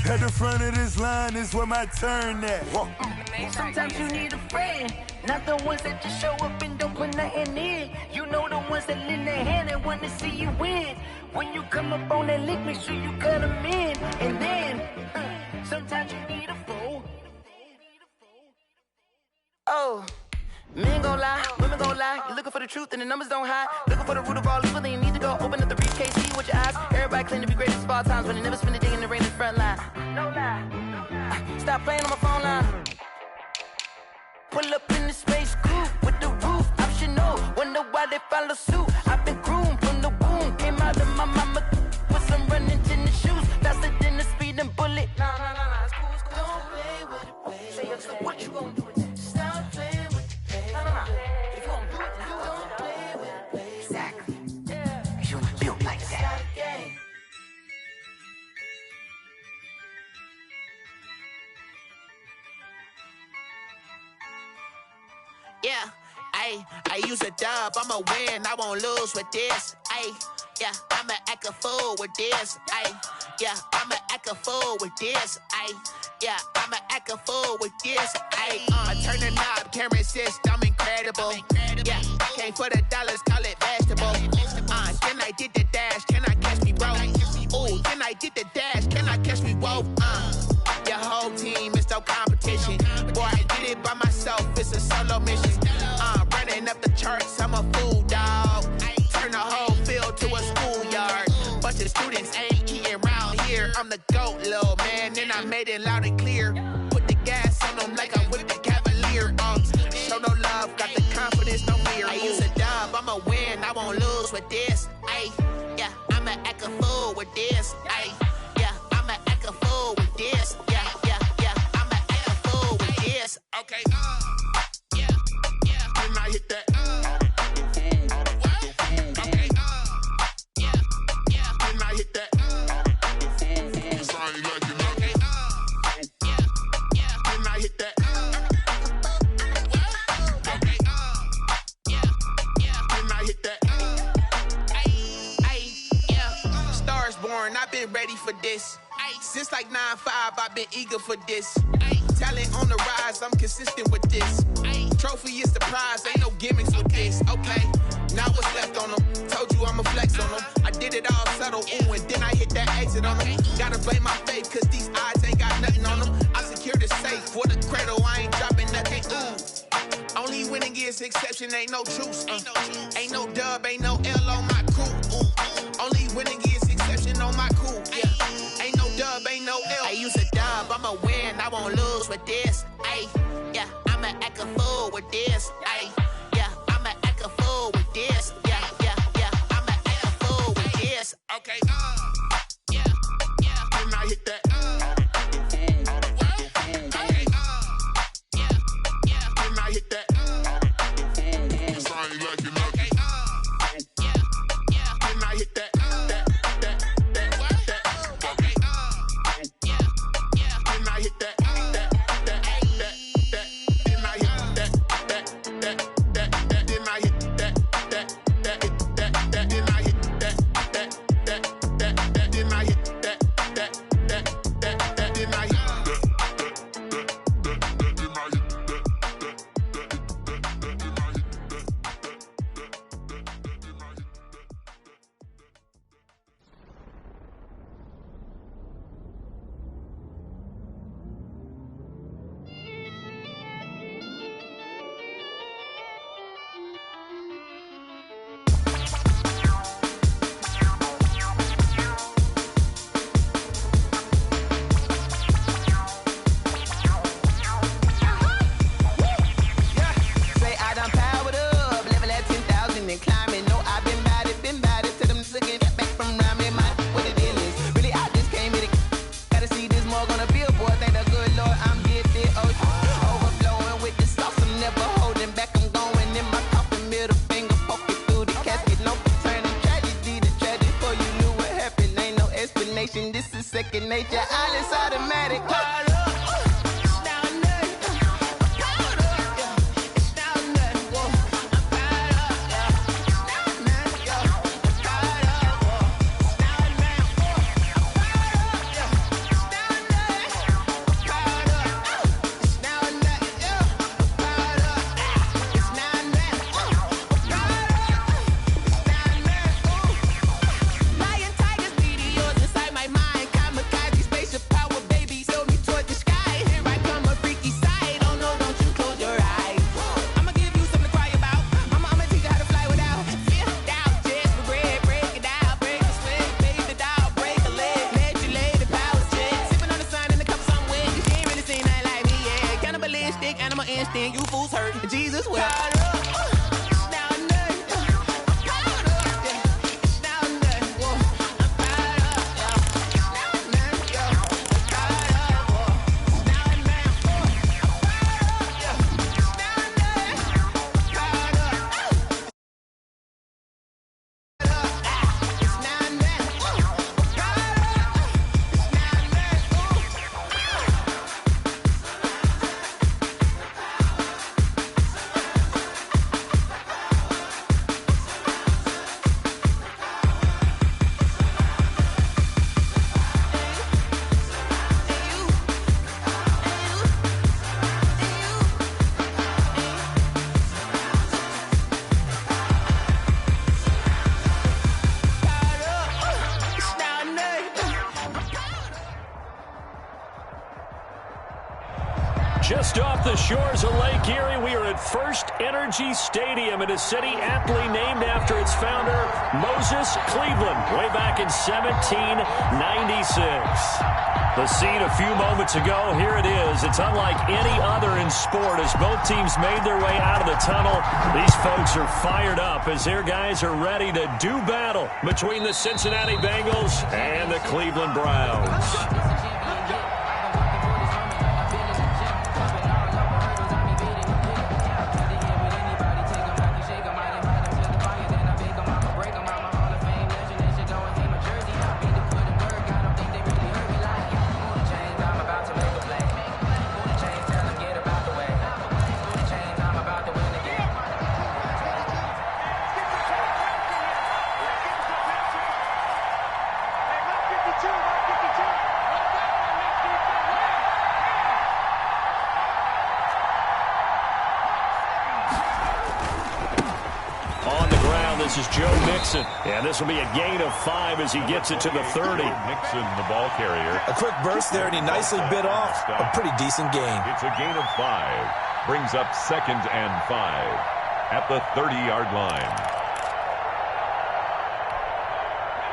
At the front of this line is where my turn at. Sometimes you need a friend, not the ones that just show up and don't put nothing in. You know the ones that lend their hand and want to see you win. When you come up on that lick, make sure you cut them in. And then, sometimes you need a fool. Oh, men gon' lie, women gon' lie. You're looking for the truth and the numbers don't hide. Looking for the root of all evil, then you need to go open up the briefcase, see with your eyes. Everybody claim to be great at all times, but they never spend a day in the rain in the front line. No lie, no lie. Stop playing on my phone line. Pull up in the space coupe with the roof optional. Wonder why they follow suit. I've been groomed from the womb. Came out of my mama with some running tennis shoes. Faster than the speeding bullet. Nah, it's cool, it's cool. Don't play with it, baby. Say so what you gon' do with it? Stop playing with it, baby. Nah. If you gon' do it, then don't play with it, baby. Exactly. Yeah. Cause you was built like that. Yeah, I use a dub, I'ma win, I won't lose with this. Yeah, I'ma act a fool with this. Yeah, I'ma act a fool with this. Yeah, I'ma act a fool with this. I turn the knob, can't resist, I'm incredible. Yeah, came for the dollars, call it vegetable. Then I did the dash, can I catch me, bro? Ooh, then I did the dash, can I catch me, whoa? Your whole team is no competition. Boy, I did it by myself, it's a solo mission. Running up the charts, I'm a fool, dog. Turn the whole field to a schoolyard. Bunch of students ain't eating round here. I'm the GOAT, little man, and I made it loud and clear. Put the gas on them like I'm with the Cavalier. Show no love, got the confidence, no fear. I use a dub, I'ma win, I won't lose with this. Yeah, I'ma act a fool with this. Yeah, I'ma act a fool with this. Yeah, I'ma act a fool with this. Okay, yeah, then I hit that. Okay, yeah, then I hit that. Cause I ain't like it, okay, yeah, then I hit that. Okay, yeah, then I hit that. Yeah, stars born, I've been ready for this. Since like 9-5, I've been eager for this. Talent on the rise, I'm consistent with this. Trophy is the prize, ain't no gimmicks with this. Okay, now what's left on them? Told you I'ma flex on them. I did it all subtle, ooh, and then I hit that exit on them. Gotta blame my faith, cause these odds ain't got nothing on them. I secured the safe for the cradle, I ain't dropping nothing, ooh. Only winning is exception, ain't no truce. Ain't no dub, ain't no L on my crew. Ooh. Only winning is exception on my crew. Yeah, ain't no dub, ain't no L. I use a dub, I'ma win, I won't lose with this. Yeah, I'ma act a fool with this. Yeah, I'ma act a fool with this. Yeah, I'ma act a fool with this. Okay, yeah, then I hit that. Okay, yeah, then I hit that. Cause I ain't like it, okay, yeah, then I hit that. Okay, yeah, then I hit that. This is second nature, all is automatic. Just off the shores of Lake Erie, we are at First Energy Stadium in a city aptly named after its founder, Moses Cleveland, way back in 1796. The scene a few moments ago, here it is. It's unlike any other in sport as both teams made their way out of the tunnel. These folks are fired up as their guys are ready to do battle between the Cincinnati Bengals and the Cleveland Browns. This is Joe Mixon, and this will be a gain of 5 as he gets it to the 30. Mixon, the ball carrier. A quick burst there, and he nicely bit off a pretty decent gain. It's a gain of 5. Brings up 2nd and 5 at the 30-yard line.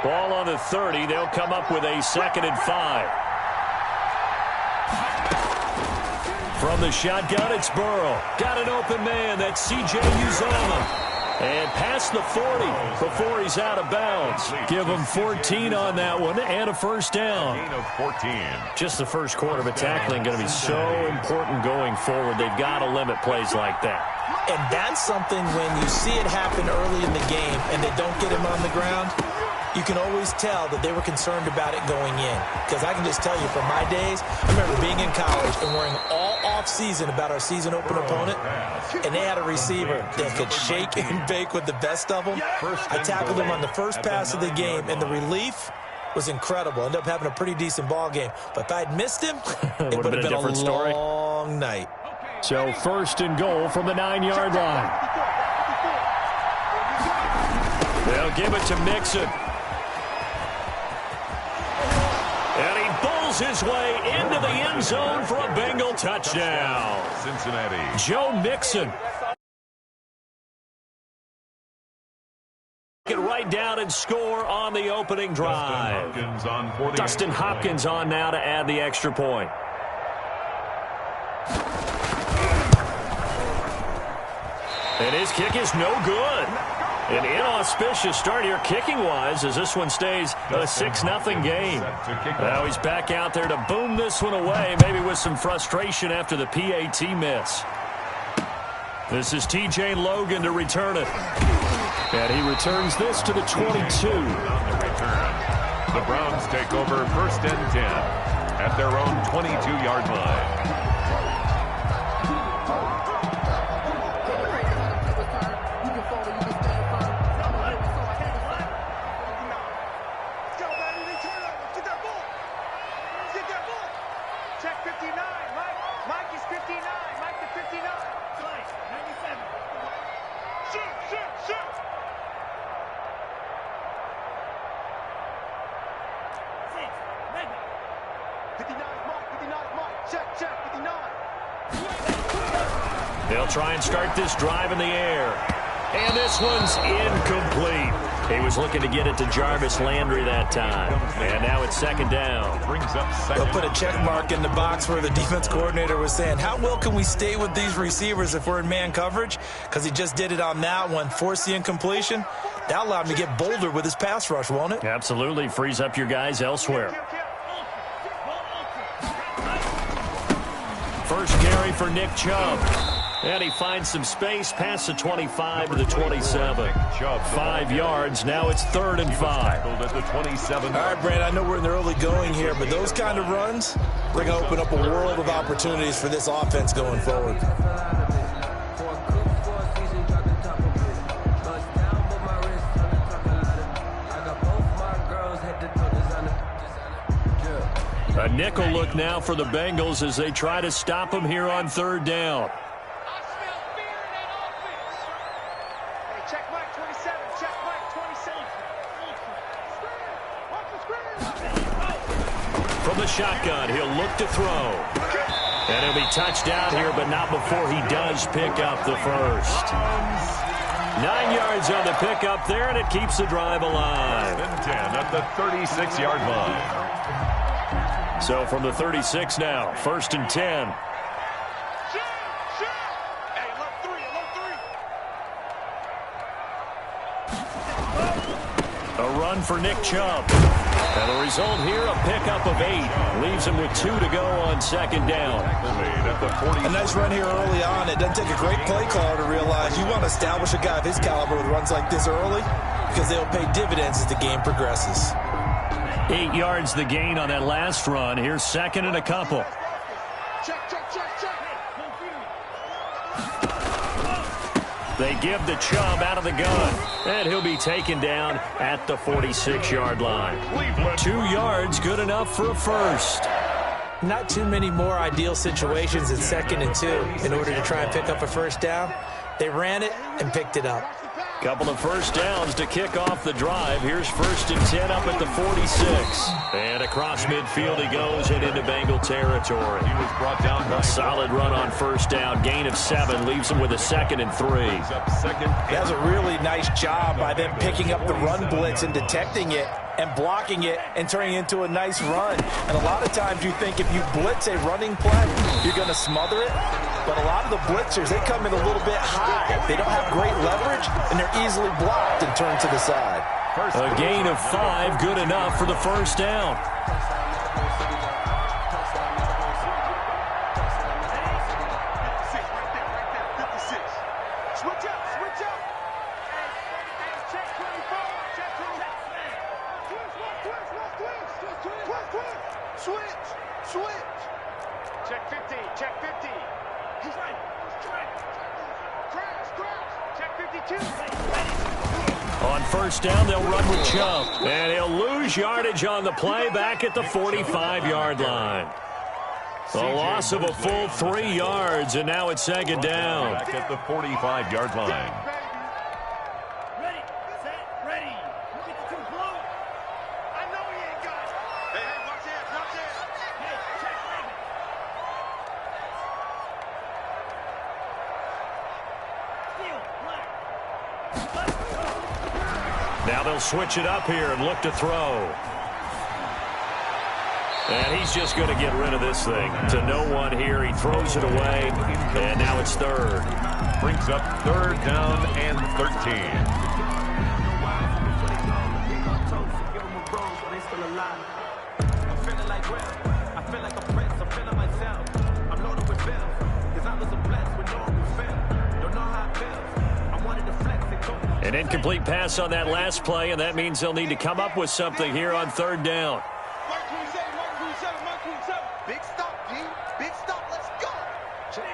Ball on the 30. They'll come up with a 2nd and 5. From the shotgun, it's Burrow. Got an open man. That's C.J. Uzomah. And past the 40 before he's out of bounds. Give him 14 on that one and a first down. Gain of 14. Just the first quarter, but tackling going to be so important going forward. They've got to limit plays like that. And that's something when you see it happen early in the game and they don't get him on the ground, you can always tell that they were concerned about it going in. Because I can just tell you from my days, I remember being in college and worrying all off-season about our season open opponent, and they had a receiver that could shake and bake with the best of them. I tackled him on the first pass of the game, and the relief was incredible. Ended up having a pretty decent ball game. But if I'd missed him, it would have been a different story. Long night. So 1st and goal from the 9-yard line. They'll give it to Mixon. And he bowls his way into the end zone for a Bengal touchdown. Cincinnati. Joe Mixon. Get right down and score on the opening drive. Dustin Hopkins on now to add the extra point. And his kick is no good. An inauspicious start here kicking-wise as this one stays a 6-0 game. Now he's back out there to boom this one away, maybe with some frustration after the PAT miss. This is T.J. Logan to return it. And he returns this to the 22. The Browns take over 1st and 10 at their own 22-yard line. They'll try and start this drive in the air. And this one's incomplete. He was looking to get it to Jarvis Landry that time. And now it's 2nd down. They'll put a check mark in the box where the defense coordinator was saying, how well can we stay with these receivers if we're in man coverage? Because he just did it on that one, forced the incompletion. That allowed him to get bolder with his pass rush, won't it? Absolutely. Frees up your guys elsewhere. First carry for Nick Chubb. And he finds some space past the 25 to the 27. 5 yards. Now it's 3rd and 5. At the 27. All right, Brand, I know we're in the early going here, but those kind of runs, they're going to open up a world of opportunities for this offense going forward. A nickel look now for the Bengals as they try to stop him here on 3rd down. From the shotgun, he'll look to throw. And he'll be touched down here, but not before he does pick up the first. 9 yards on the pickup there, and it keeps the drive alive. 10 at the 36-yard line. So from the 36 now, 1st and 10. A run for Nick Chubb. And the result here, a pickup of 8. Leaves him with 2 to go on 2nd down. A nice run here early on. It doesn't take a great play caller to realize you want to establish a guy of his caliber with runs like this early because they'll pay dividends as the game progresses. 8 yards the gain on that last run. Here's 2nd and a couple. They give the Chubb out of the gun, and he'll be taken down at the 46-yard line. 2 yards, good enough for a first. Not too many more ideal situations in 2nd and 2 in order to try and pick up a first down. They ran it and picked it up. Couple of first downs to kick off the drive. Here's 1st and 10 up at the 46. And across midfield he goes and into Bengal territory. He was brought down by a solid run on 1st down. Gain of 7 leaves him with a 2nd and 3. That was a really nice job by them picking up the run blitz and detecting it and blocking it and turning it into a nice run. And a lot of times you think if you blitz a running play, you're going to smother it. But a lot of the blitzers, they come in a little bit high. They don't have great leverage, and they're easily blocked and turned to the side. A gain of 5, good enough for the first down. Check 50, check 50. He's right. Crash. Check 52. On 1st down, they'll run with Chubb. And he'll lose yardage on the play back at the 45-yard line. The loss of a full 3 yards, and now it's 2nd down. Back at the 45-yard line. Ready, set, ready. Look at the 2 blue. I know he ain't got it. Hey, watch this. Hey, check Megan. Now they'll switch it up here and look to throw. And he's just going to get rid of this thing. To no one here. He throws it away. And now it's 3rd. Brings up 3rd down and 13. An incomplete pass on that last play, and that means they'll need to come up with something here on 3rd down. Big stop, D. Big stop. Let's go. Check.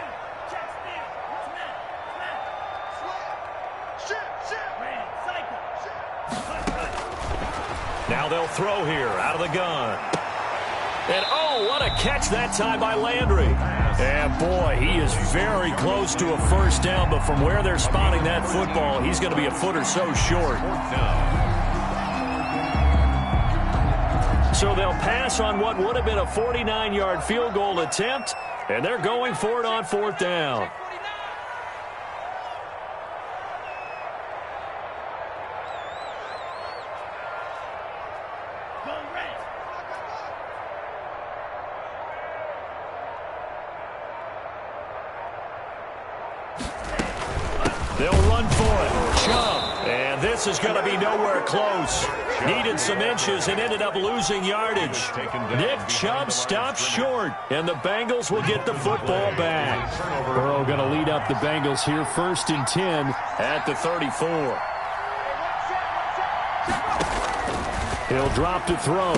Now they'll throw here out of the gun. And, oh, what a catch that time by Landry. And, boy, he is very close to a first down, but from where they're spotting that football, he's going to be a foot or so short. So they'll pass on what would have been a 49-yard field goal attempt, and they're going for it on 4th down. They'll run for it. Chubb. And this is going to be nowhere close. Needed some inches and ended up losing yardage. Nick Chubb stops short, and the Bengals will get the football back. Burrow going to lead up the Bengals here, 1st and 10 at the 34. He'll drop to throw.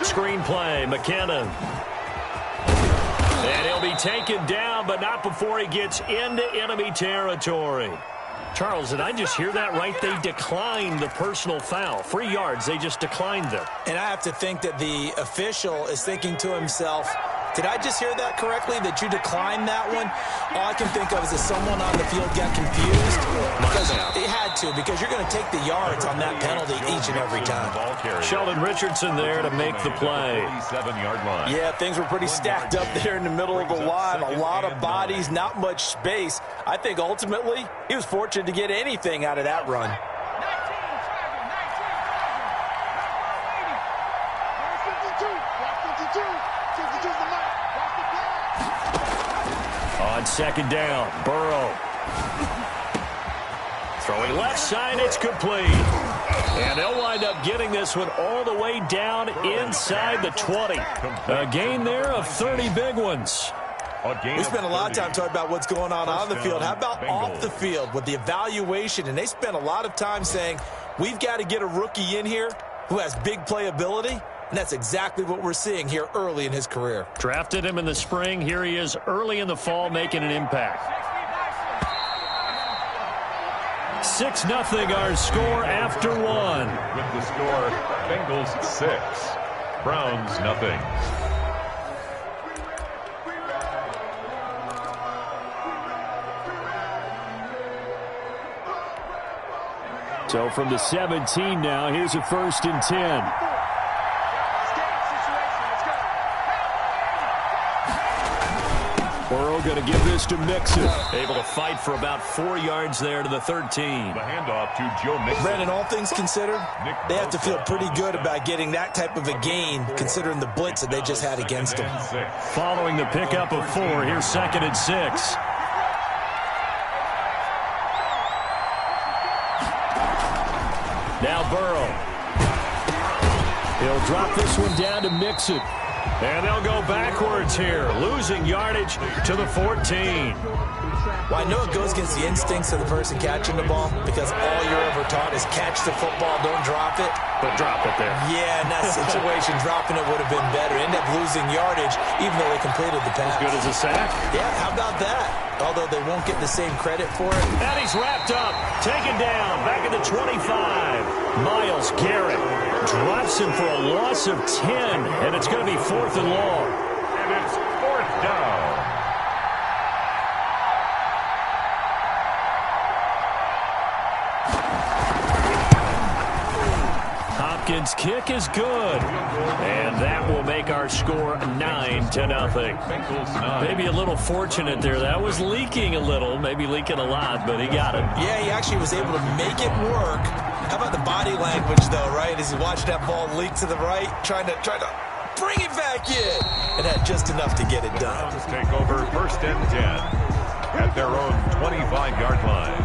Screen play, McKinnon. And he'll be taken down, but not before he gets into enemy territory. Charles, did I just hear that right? They declined the personal foul. 3 yards, they just declined them. And I have to think that the official is thinking to himself, Did I just hear that correctly, that you declined that one? All I can think of is that someone on the field got confused. Because it had to, because you're going to take the yards on that penalty each and every time. Sheldon Richardson there to make the play. 47-yard line. Yeah, things were pretty stacked up there in the middle of the line. A lot of bodies, not much space. I think ultimately he was fortunate to get anything out of that run. On second down, Burrow. Throwing left side, it's complete. And they'll wind up getting this one all the way down inside the 20. A gain there of 30 big ones. We spent a lot of time talking about what's going on the field. How about off the field with the evaluation? And they spent a lot of time saying, we've got to get a rookie in here who has big playability. And that's exactly what we're seeing here early in his career. Drafted him in the spring. Here he is early in the fall making an impact. 6-0 our score after one. With the score, Bengals 6, Browns nothing. So from the 17 now, here's a 1st and 10. Burrow going to give this to Mixon. Able to fight for about 4 yards there to the 13. The handoff to Joe Mixon. Brandon, all things considered, they have to feel pretty good about getting that type of a gain, considering the blitz that they just had against them. Following the pickup of 4, here's 2nd and 6. Now Burrow. He'll drop this one down to Mixon. And they'll go backwards here, losing yardage to the 14. Well, I know it goes against the instincts of the person catching the ball, because all you're ever taught is catch the football, don't drop it. But drop it there. Yeah, in that situation, dropping it would have been better. End up losing yardage, even though they completed the pass. As good as a sack? Yeah, how about that? Although they won't get the same credit for it. And he's wrapped up, taken down, back at the 25. Myles Garrett drops him for a loss of 10, and it's going to be 4th and long. And it's 4th down. Hopkins' kick is good, and that will make our score 9-0. Maybe a little fortunate there. That was leaking a little, maybe leaking a lot, but he got it. Yeah, he actually was able to make it work. How about the body language, though, right? As he watched that ball leak to the right, trying to bring it back in, and had just enough to get it done. Browns take over 1st and 10 at their own 25-yard line.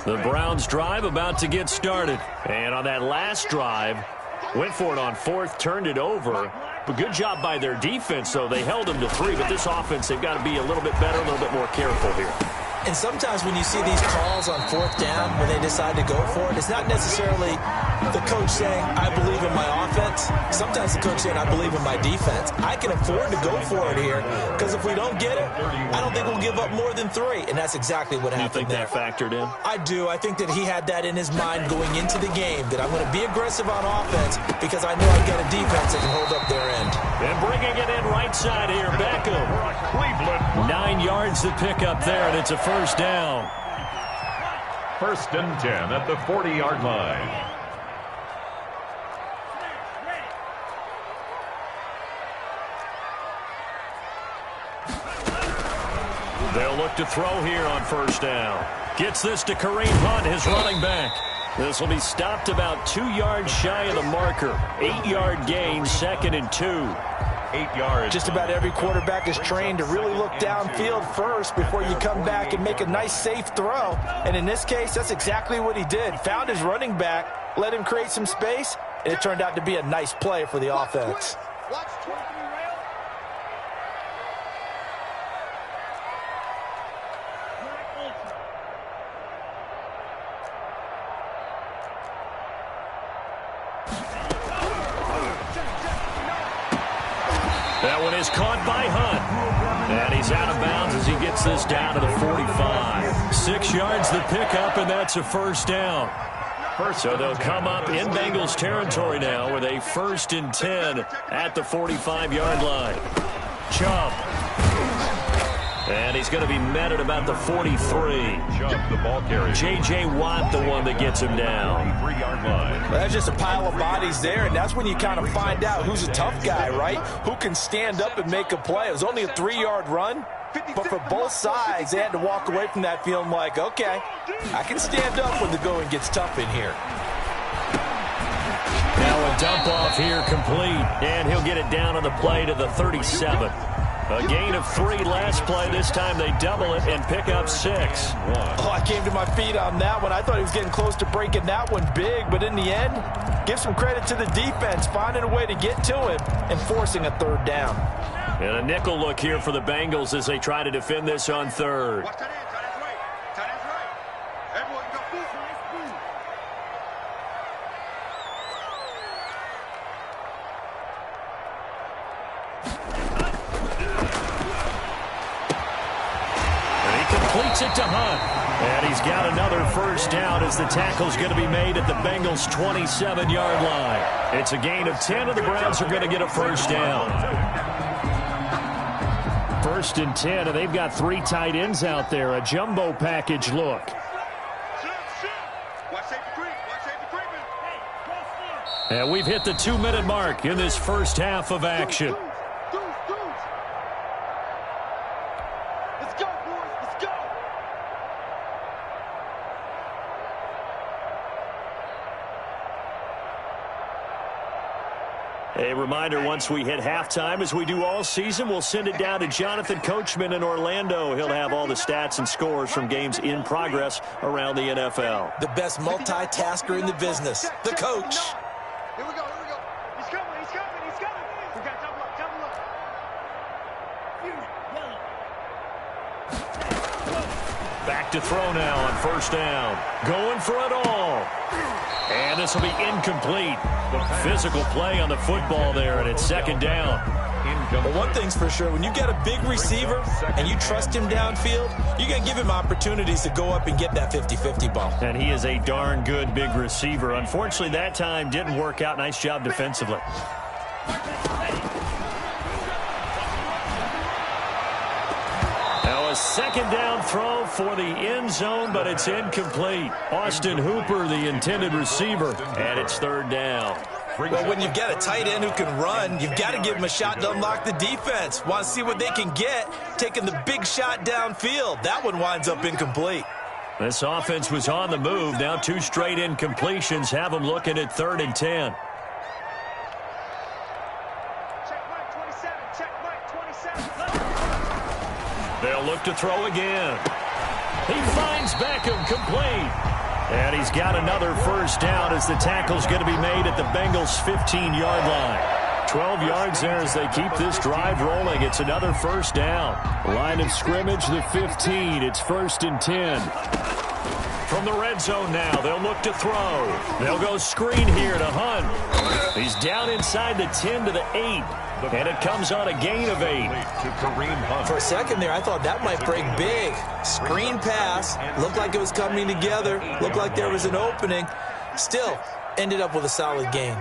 The Browns drive about to get started. And on that last drive, went for it on 4th, turned it over. But good job by their defense, though. They held them to 3, but this offense, they've got to be a little bit better, a little bit more careful here. And sometimes when you see these calls on 4th down, when they decide to go for it, it's not necessarily the coach saying, I believe in my offense. Sometimes the coach saying, I believe in my defense. I can afford to go for it here, because if we don't get it, I don't think we'll give up more than 3. And that's exactly what happened there. You think that factored in? I do. I think that he had that in his mind going into the game, that I'm going to be aggressive on offense because I know I've got a defense that can hold up their end. And bringing it in right side here, Beckham. 9 yards to pick up there, and it's a 1st down. 1st and 10 at the 40-yard line. They'll look to throw here on 1st down. Gets this to Kareem Hunt, his running back. This will be stopped about 2 yards shy of the marker. 8-yard gain, 2nd and 2. 8 yards. Just about every quarterback is trained to really look downfield first before you come back and make a nice, safe throw. And in this case, that's exactly what he did. Found his running back, let him create some space, and it turned out to be a nice play for the offense. That one is caught by Hunt. And he's out of bounds as he gets this down to the 45. 6 yards the pickup, and that's a first down. So they'll come up in Bengals territory now with a 1st and 10 at the 45-yard line. Chubb. And he's going to be met at about the 43. Chubb, the ball carrier. J.J. Watt, the one that gets him down. 3-yard line. Well, that's just a pile of bodies there, and that's when you kind of find out who's a tough guy, right? Who can stand up and make a play. It was only a 3-yard run, but for both sides, they had to walk away from that feeling like, okay, I can stand up when the going gets tough in here. Now a dump off here complete, and he'll get it down on the play to the 37. A gain of 3 last play. This time they double it and pick up 6. Oh, I came to my feet on that one. I thought he was getting close to breaking that one big, but in the end, give some credit to the defense, finding a way to get to him and forcing a 3rd down. And a nickel look here for the Bengals as they try to defend this on 3rd. Watch that in. Tight end's right. Tight end's right. Everyone go boom. Completes it to Hunt. And he's got another first down as the tackle's going to be made at the Bengals' 27-yard line. It's a gain of 10, and the Browns are going to get a first down. 1st and 10, and they've got 3 tight ends out there. A jumbo package look. And we've hit the 2-minute mark in this first half of action. A reminder, once we hit halftime, as we do all season, we'll send it down to Jonathan Coachman in Orlando. He'll have all the stats and scores from games in progress around the NFL. The best multitasker in the business, the coach. Here we go. He's coming. We got double up. Back to throw now on 1st down. Going for it all. And this will be incomplete. Physical play on the football there, and it's 2nd down. But one thing's for sure, when you get a big receiver and you trust him downfield, you're going to give him opportunities to go up and get that 50-50 ball. And he is a darn good big receiver. Unfortunately, that time didn't work out. Nice job defensively. Now a 2nd down throw for the end zone, but it's incomplete. Austin Hooper, the intended receiver, and it's 3rd down. Well, when you've got a tight end who can run, you've got to give him a shot to unlock the defense. Want to see what they can get, taking the big shot downfield. That one winds up incomplete. This offense was on the move. Now 2 straight incompletions have them looking at 3rd and 10. They'll look to throw again. He finds Beckham complete. And he's got another first down as the tackle's going to be made at the Bengals' 15-yard line. 12 yards there as they keep this drive rolling. It's another first down. Line of scrimmage, the 15. It's 1st and 10. From the red zone now, they'll look to throw. They'll go screen here to Hunt. He's down inside the 10 to the 8. And it comes on a gain of 8. For a second there, I thought that might break big. Screen pass. Looked like it was coming together. Looked like there was an opening. Still, ended up with a solid gain.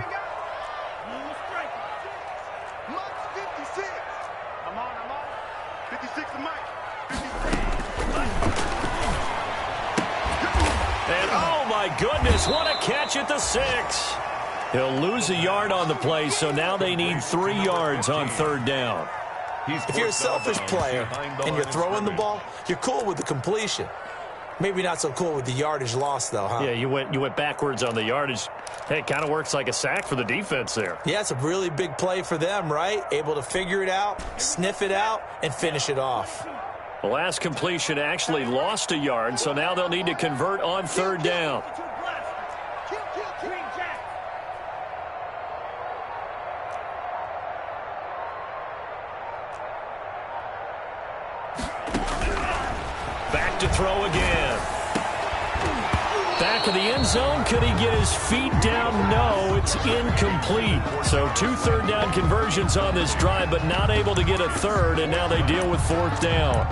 And oh my goodness, what a catch at the 6. He'll lose a yard on the play, so now they need 3 yards on 3rd down. If you're a selfish player and you're throwing the ball, you're cool with the completion. Maybe not so cool with the yardage loss, though, huh? Yeah, you went backwards on the yardage. Hey, it kind of works like a sack for the defense there. Yeah, it's a really big play for them, right? Able to figure it out, sniff it out, and finish it off. The last completion actually lost a yard, so now they'll need to convert on 3rd down. Back to throw again. Back of the end zone. Could he get his feet down? No, it's incomplete. So 2 third down conversions on this drive, but not able to get a 3rd, and now they deal with 4th down.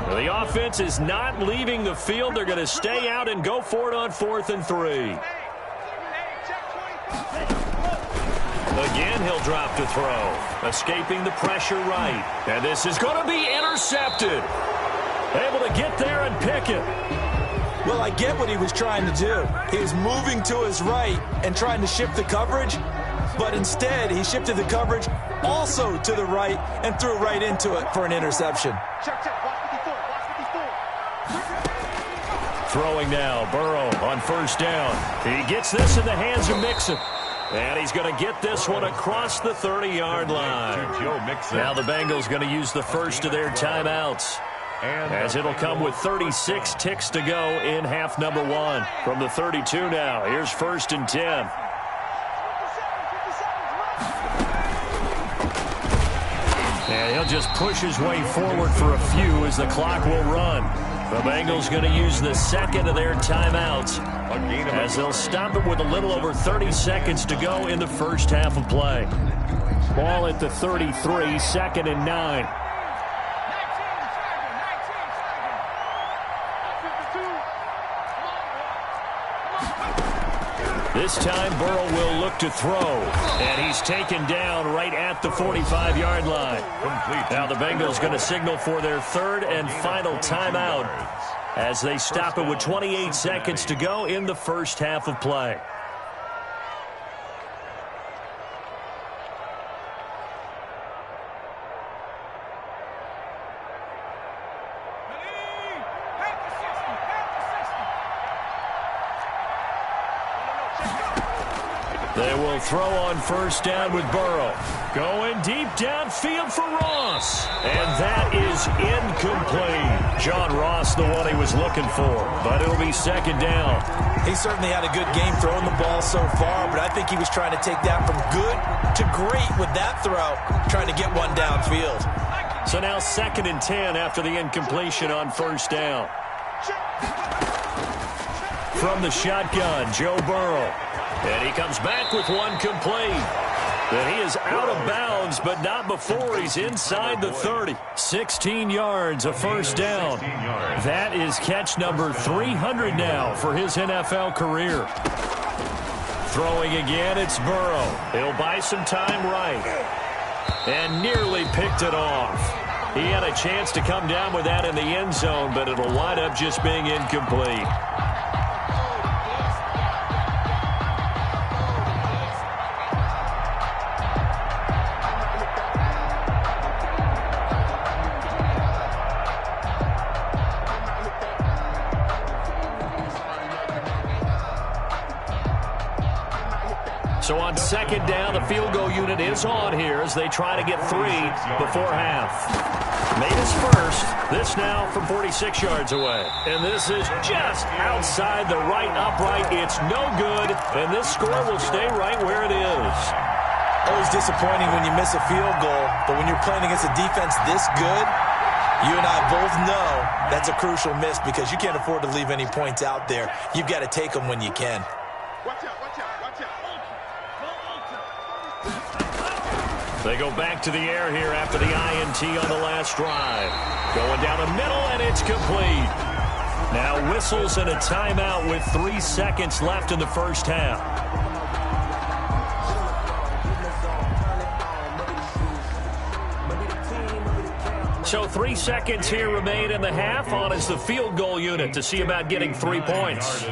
The offense is not leaving the field. They're going to stay out and go for it on 4th and 3. Again, he'll drop to throw. Escaping the pressure right. And this is going to be intercepted. Able to get there and pick it. Well, I get what he was trying to do. He was moving to his right and trying to shift the coverage, but instead he shifted the coverage also to the right and threw right into it for an interception. Throwing now, Burrow on 1st down. He gets this in the hands of Mixon. And he's going to get this one across the 30-yard line. Now the Bengals going to use the first of their timeouts, as it'll come with 36 ticks to go in half number 1. From the 32 now, here's 1st and 10. And he'll just push his way forward for a few as the clock will run. The Bengals going to use the second of their timeouts, as they'll stop it with a little over 30 seconds to go in the first half of play. Ball at the 33, 2nd and 9. This time, Burrow will look to throw, and he's taken down right at the 45-yard line. Now the Bengals going to signal for their 3rd and final timeout, as they stop it with 28 seconds to go in the first half of play. They will throw on 1st down with Burrow. Going deep downfield for Ross. And that is incomplete. John Ross, the one he was looking for. But it'll be 2nd down. He certainly had a good game throwing the ball so far, but I think he was trying to take that from good to great with that throw, trying to get one downfield. So now 2nd and 10 after the incompletion on 1st down. From the shotgun, Joe Burrow. And he comes back with one complete. But he is out of bounds, but not before he's inside the 30. 16 yards, a 1st down. That is catch number 300 now for his NFL career. Throwing again, it's Burrow. He'll buy some time right. And nearly picked it off. He had a chance to come down with that in the end zone, but it'll wind up just being incomplete. So on 2nd down, the field goal unit is on here as they try to get 3 before half. Made his first. This now from 46 yards away. And this is just outside the right upright. It's no good, and this score will stay right where it is. Always disappointing when you miss a field goal, but when you're playing against a defense this good, you and I both know that's a crucial miss because you can't afford to leave any points out there. You've got to take them when you can. Watch out, watch out, watch out. They go back to the air here after the INT on the last drive. Going down the middle, and it's complete. Now whistles and a timeout with 3 seconds left in the first half. So 3 seconds here remain in the half. On is the field goal unit to see about getting 3 points.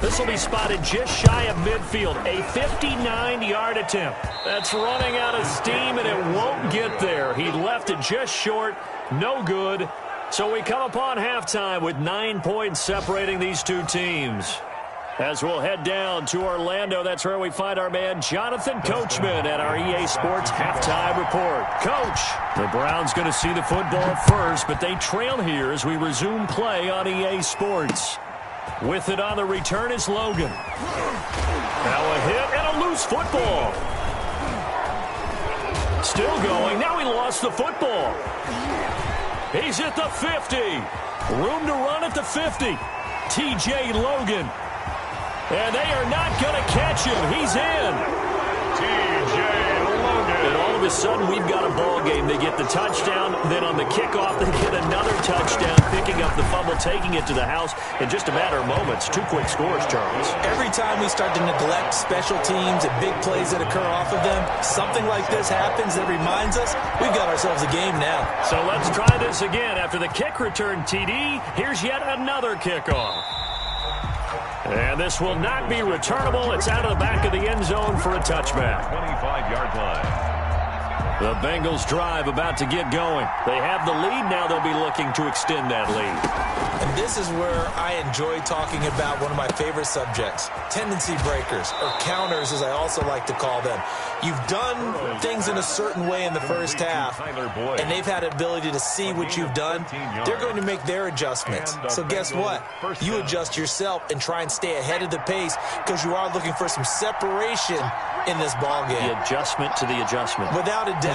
This will be spotted just shy of midfield. A 59-yard attempt. That's running out of steam, and it won't get there. He left it just short. No good. So we come upon halftime with 9 points separating these two teams. As we'll head down to Orlando, that's where we find our man Jonathan Coachman at our EA Sports Halftime Report. Coach, the Browns going to see the football first, but they trail here as we resume play on EA Sports. With it on the return is Logan. Now a hit and a loose football. Still going. Now he lost the football. He's at the 50. Room to run at the 50. T.J. Logan. And they are not going to catch him. He's in. T.J. Logan. And all of of a sudden, we've got a ball game. They get the touchdown, then on the kickoff, they get another touchdown, picking up the fumble, taking it to the house in just a matter of moments. 2 quick scores, Charles. Every time we start to neglect special teams and big plays that occur off of them, something like this happens that reminds us we've got ourselves a game now. So let's try this again. After the kick return, TD, here's yet another kickoff. And this will not be returnable. It's out of the back of the end zone for a touchback. 25-yard line. The Bengals drive about to get going. They have the lead. Now they'll be looking to extend that lead. And this is where I enjoy talking about one of my favorite subjects, tendency breakers, or counters as I also like to call them. You've done things in a certain way in the first half, and they've had the ability to see what you've done. They're going to make their adjustments. So guess what? You adjust yourself and try and stay ahead of the pace because you are looking for some separation in this ball game. The adjustment to the adjustment. Without a doubt.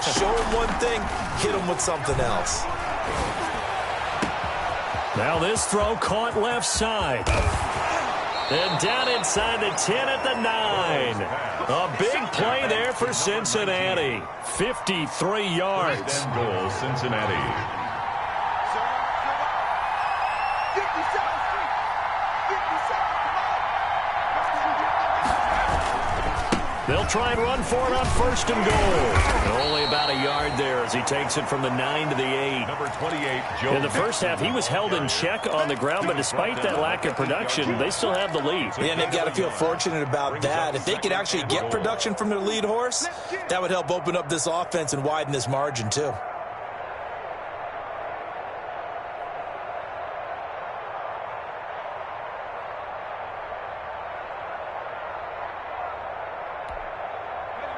Show them one thing, hit them with something else. Now this throw caught left side. And down inside the 10 at the 9. A big play there for Cincinnati. 53 yards. And goal, Cincinnati. They'll try and run for it on 1st and goal. And only about a yard there as he takes it from the 9 to the 8. Number 28, Joe. In the first half, he was held in check on the ground, but despite that lack of production, they still have the lead. Yeah, and they've got to feel fortunate about that. If they could actually get production from their lead horse, that would help open up this offense and widen this margin too.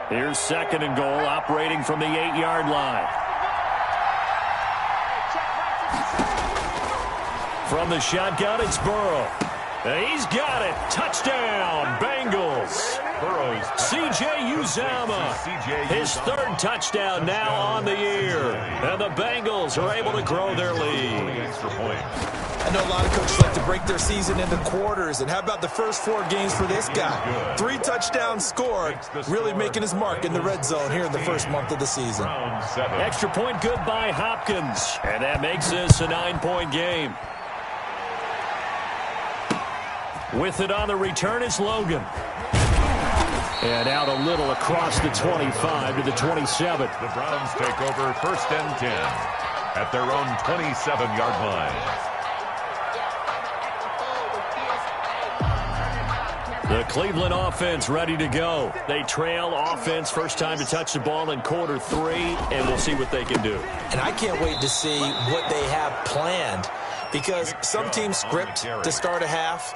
Here's 2nd and goal, operating from the 8-yard line. From the shotgun, it's Burrow. He's got it. Touchdown, Bengals. Burrow's C.J. Uzomah, his 3rd touchdown now on the year. And the Bengals are able to grow their lead. extra point. I know a lot of coaches like to break their season into quarters. And how about the first 4 games for this guy? 3 touchdowns scored, really making his mark in the red zone here in the first month of the season. Extra point good by Hopkins. And that makes this a 9-point game. With it on the return is Logan. And out a little across the 25 to the 27. The Browns take over 1st and 10 at their own 27-yard line. The Cleveland offense ready to go. They trail offense, first time to touch the ball in quarter 3, and we'll see what they can do. And I can't wait to see what they have planned, because some teams script to start a half.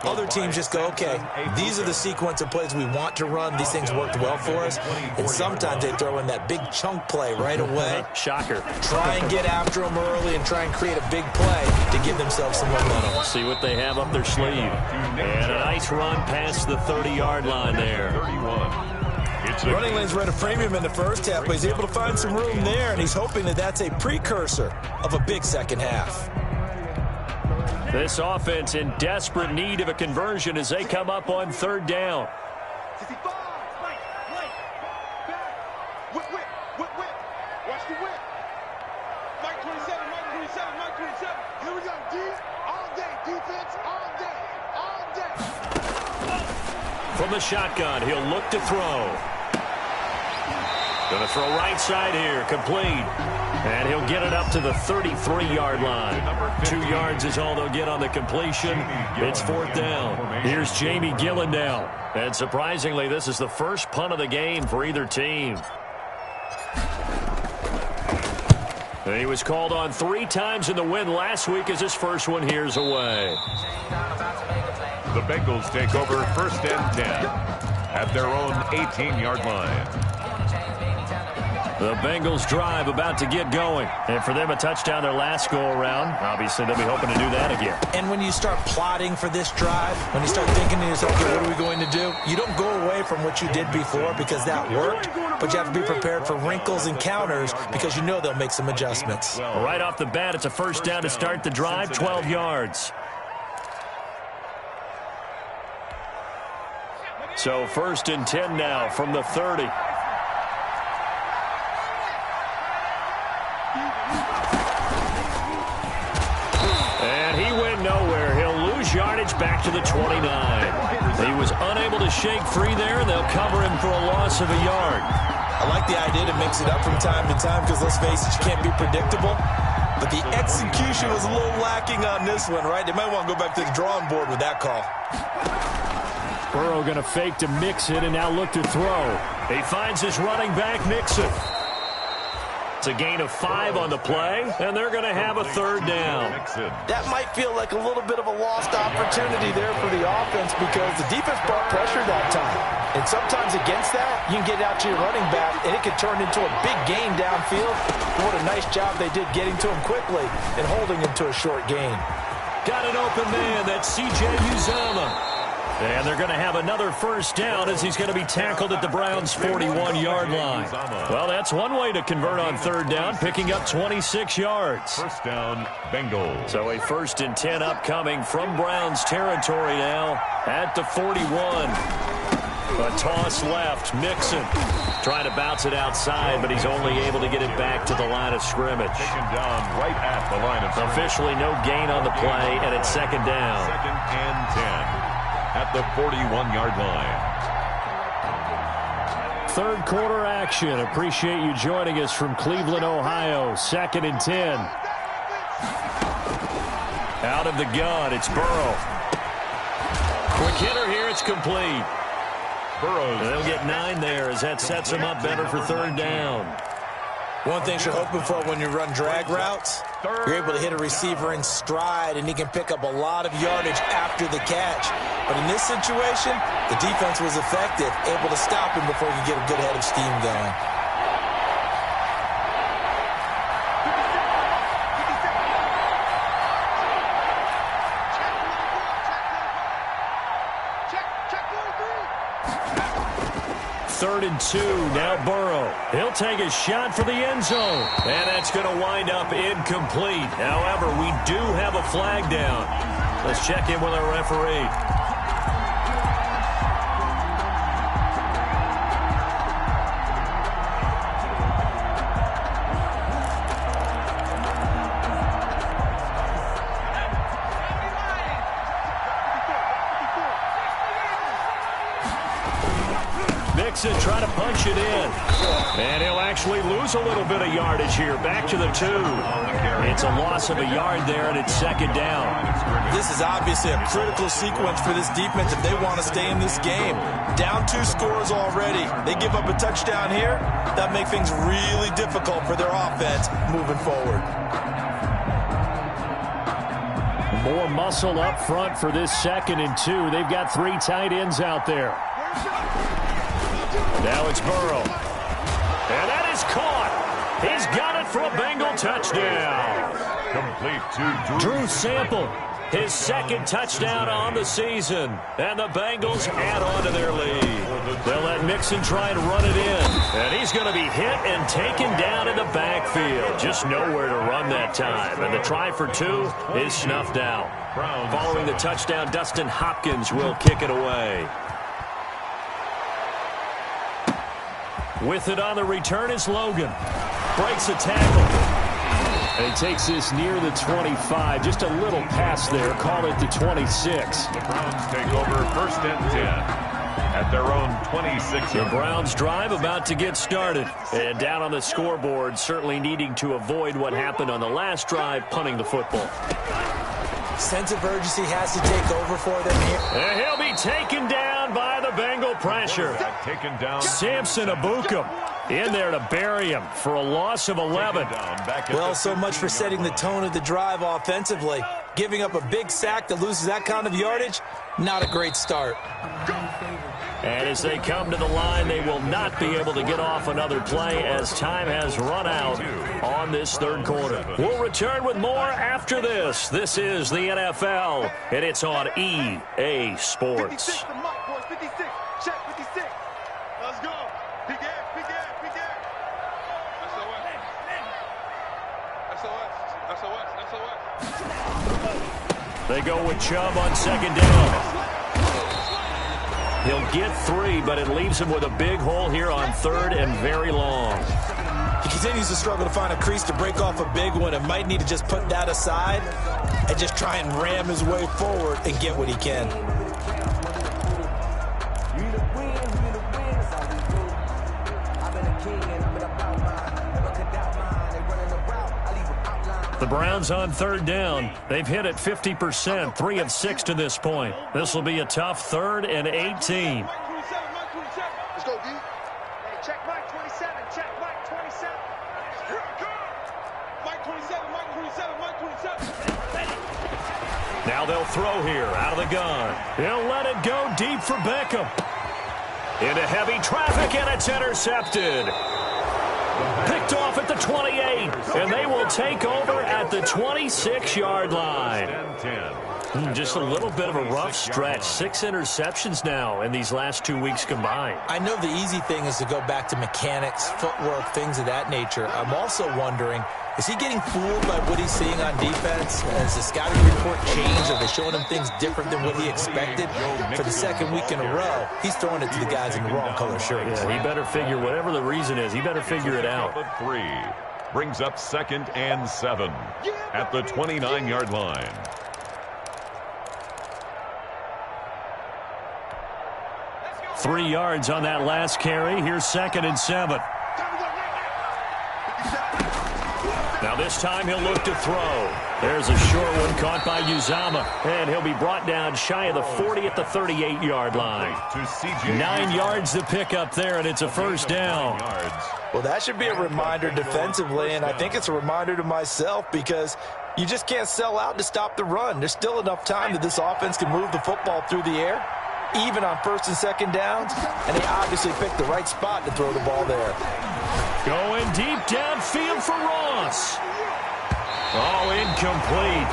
Other teams just go, okay, these are the sequence of plays we want to run. These things worked well for us. And sometimes they throw in that big chunk play right away. Shocker. Try and get after them early and try and create a big play to give themselves some momentum. See what they have up their sleeve. And a nice run past the 30-yard line there. 31. Running lane's ready to frame him in the first half, but he's able to find some room there, and he's hoping that that's a precursor of a big second half. This offense in desperate need of a conversion as they come up on 3rd down. Watch the whip. Mike 27, Mike 27, Mike 27. Here we go, D. All day. Defense all day. All day. From the shotgun, he'll look to throw. Going to throw right side here, complete. And he'll get it up to the 33-yard line. 2 yards is all they'll get on the completion. It's 4th down. Here's Jamie Gillandale. And surprisingly, this is the first punt of the game for either team. And he was called on 3 times in the win last week as his first one here's away. The Bengals take over 1st and 10 at their own 18-yard line. The Bengals drive about to get going. And for them, a touchdown their last go-around. Obviously, they'll be hoping to do that again. And when you start plotting for this drive, when you start thinking to yourself, okay, what are we going to do? You don't go away from what you did before because that worked, but you have to be prepared for wrinkles and counters because you know they'll make some adjustments. Right off the bat, it's a first down to start the drive, 12 yards. So 1st and 10 now from the 30. And he went nowhere. He'll lose yardage back to the 29. He was unable to shake free there, and they'll cover him for a loss of a yard. I like the idea to mix it up from time to time because, let's face it, you can't be predictable. But the execution was a little lacking on this one, right? They might want to go back to the drawing board with that call. Burrow going to fake to Mixon and now look to throw. He finds his running back, Mixon. It's a gain of 5 on the play, and they're going to have a third down. That might feel like a little bit of a lost opportunity there for the offense because the defense brought pressure that time. And sometimes against that, you can get out to your running back, and it can turn into a big gain downfield. What a nice job they did getting to him quickly and holding him to a short gain. Got an open man. That's C.J. Uzomah. And they're going to have another first down as he's going to be tackled at the Browns' 41-yard line. Well, that's one way to convert on third down, picking up 26 yards. First down, Bengals. So a 1st and 10 upcoming from Browns territory now at the 41. A toss left. Mixon trying to bounce it outside, but he's only able to get it back to the line of scrimmage. Taken down right at the line of scrimmage. Officially no gain on the play, and it's second down. 2nd and 10. At the 41-yard line. Third quarter action. Appreciate you joining us from Cleveland, Ohio. 2nd and 10. Out of the gun, it's Burrow. Quick hitter here, it's complete. Burrows. They'll get 9 there as that sets them up better for third down. One thing you're hoping for when you run drag routes, you're able to hit a receiver in stride, and he can pick up a lot of yardage after the catch. But in this situation, the defense was effective, able to stop him before he could get a good head of steam going. Third and 2, now Burrow. He'll take a shot for the end zone. And that's going to wind up incomplete. However, we do have a flag down. Let's check in with our referee. Try to punch it in. And he'll actually lose a little bit of yardage here. Back to the 2. It's a loss of a yard there, and it's second down. This is obviously a critical sequence for this defense if they want to stay in this game. Down 2 scores already. They give up a touchdown here. That makes things really difficult for their offense moving forward. More muscle up front for this 2nd and 2. They've got 3 tight ends out there. Now it's Burrow. And that is caught. He's got it for a Bengal touchdown. Complete to Drew Sample, his 2nd touchdown on the season. And the Bengals add on to their lead. They'll let Mixon try and run it in. And he's going to be hit and taken down in the backfield. Just nowhere to run that time. And the try for 2 is snuffed out. Following the touchdown, Dustin Hopkins will kick it away. With it on the return is Logan. Breaks a tackle. And he takes this near the 25. Just a little pass there. Call it the 26. The Browns take over 1st and 10 at their own 26. The Browns drive about to get started. And down on the scoreboard, certainly needing to avoid what happened on the last drive, punting the football. Sense of urgency has to take over for them here. And he'll be taken down by the Bengal pressure. Taken down. Samson Abukum in there to bury him for a loss of 11. Well, so much for setting the tone of the drive offensively. Giving up a big sack that loses that kind of yardage, not a great start. And as they come to the line, they will not be able to get off another play as time has run out on this third quarter. We'll return with more after this. This is the NFL, and it's on EA Sports. 56, the mic, boys. 56. Check 56. Let's go. Big air, big air, big air. SOS. They go with Chubb on 2nd down. He'll get 3, but it leaves him with a big hole here on 3rd and very long. You continues to struggle to find a crease to break off a big one and might need to just put that aside and just try and ram his way forward and get what he can. The Browns on third down. They've hit it 50%, 3 of 6 to this point. This will be a tough 3rd and 18. Let's go, D. Hey, check Mike 27. Check Mike 27. Here I come. Mike 27, Mike 27, Mike 27. Now they'll throw here out of the gun. He'll let it go deep for Beckham. Into heavy traffic, and it's intercepted. Picked off at the 28, and they will take over at the 26-yard line. Just a little bit of a rough stretch. 6 interceptions now in these last 2 weeks combined. I know the easy thing is to go back to mechanics, footwork, things of that nature. I'm also wondering, is he getting fooled by what he's seeing on defense? Has the scouting report changed? Are they showing him things different than what he expected? For the second week in a row, he's throwing it to the guys in the wrong color shirts. Yeah, he better figure, whatever the reason is, he better figure it out. 3 brings up 2nd and 7 at the 29-yard line. Three yards on that last carry. Here's 2nd and 7. Now this time he'll look to throw. There's a short one caught by Uzama. And he'll be brought down shy of the 40 at the 38-yard line. 9 yards to pick up there, and it's a first down. Well, that should be a reminder defensively, and I think it's a reminder to myself because you just can't sell out to stop the run. There's still enough time that this offense can move the football through the air, even on 1st and 2nd downs, and they obviously picked the right spot to throw the ball there. Going deep downfield for Ross. Oh, incomplete.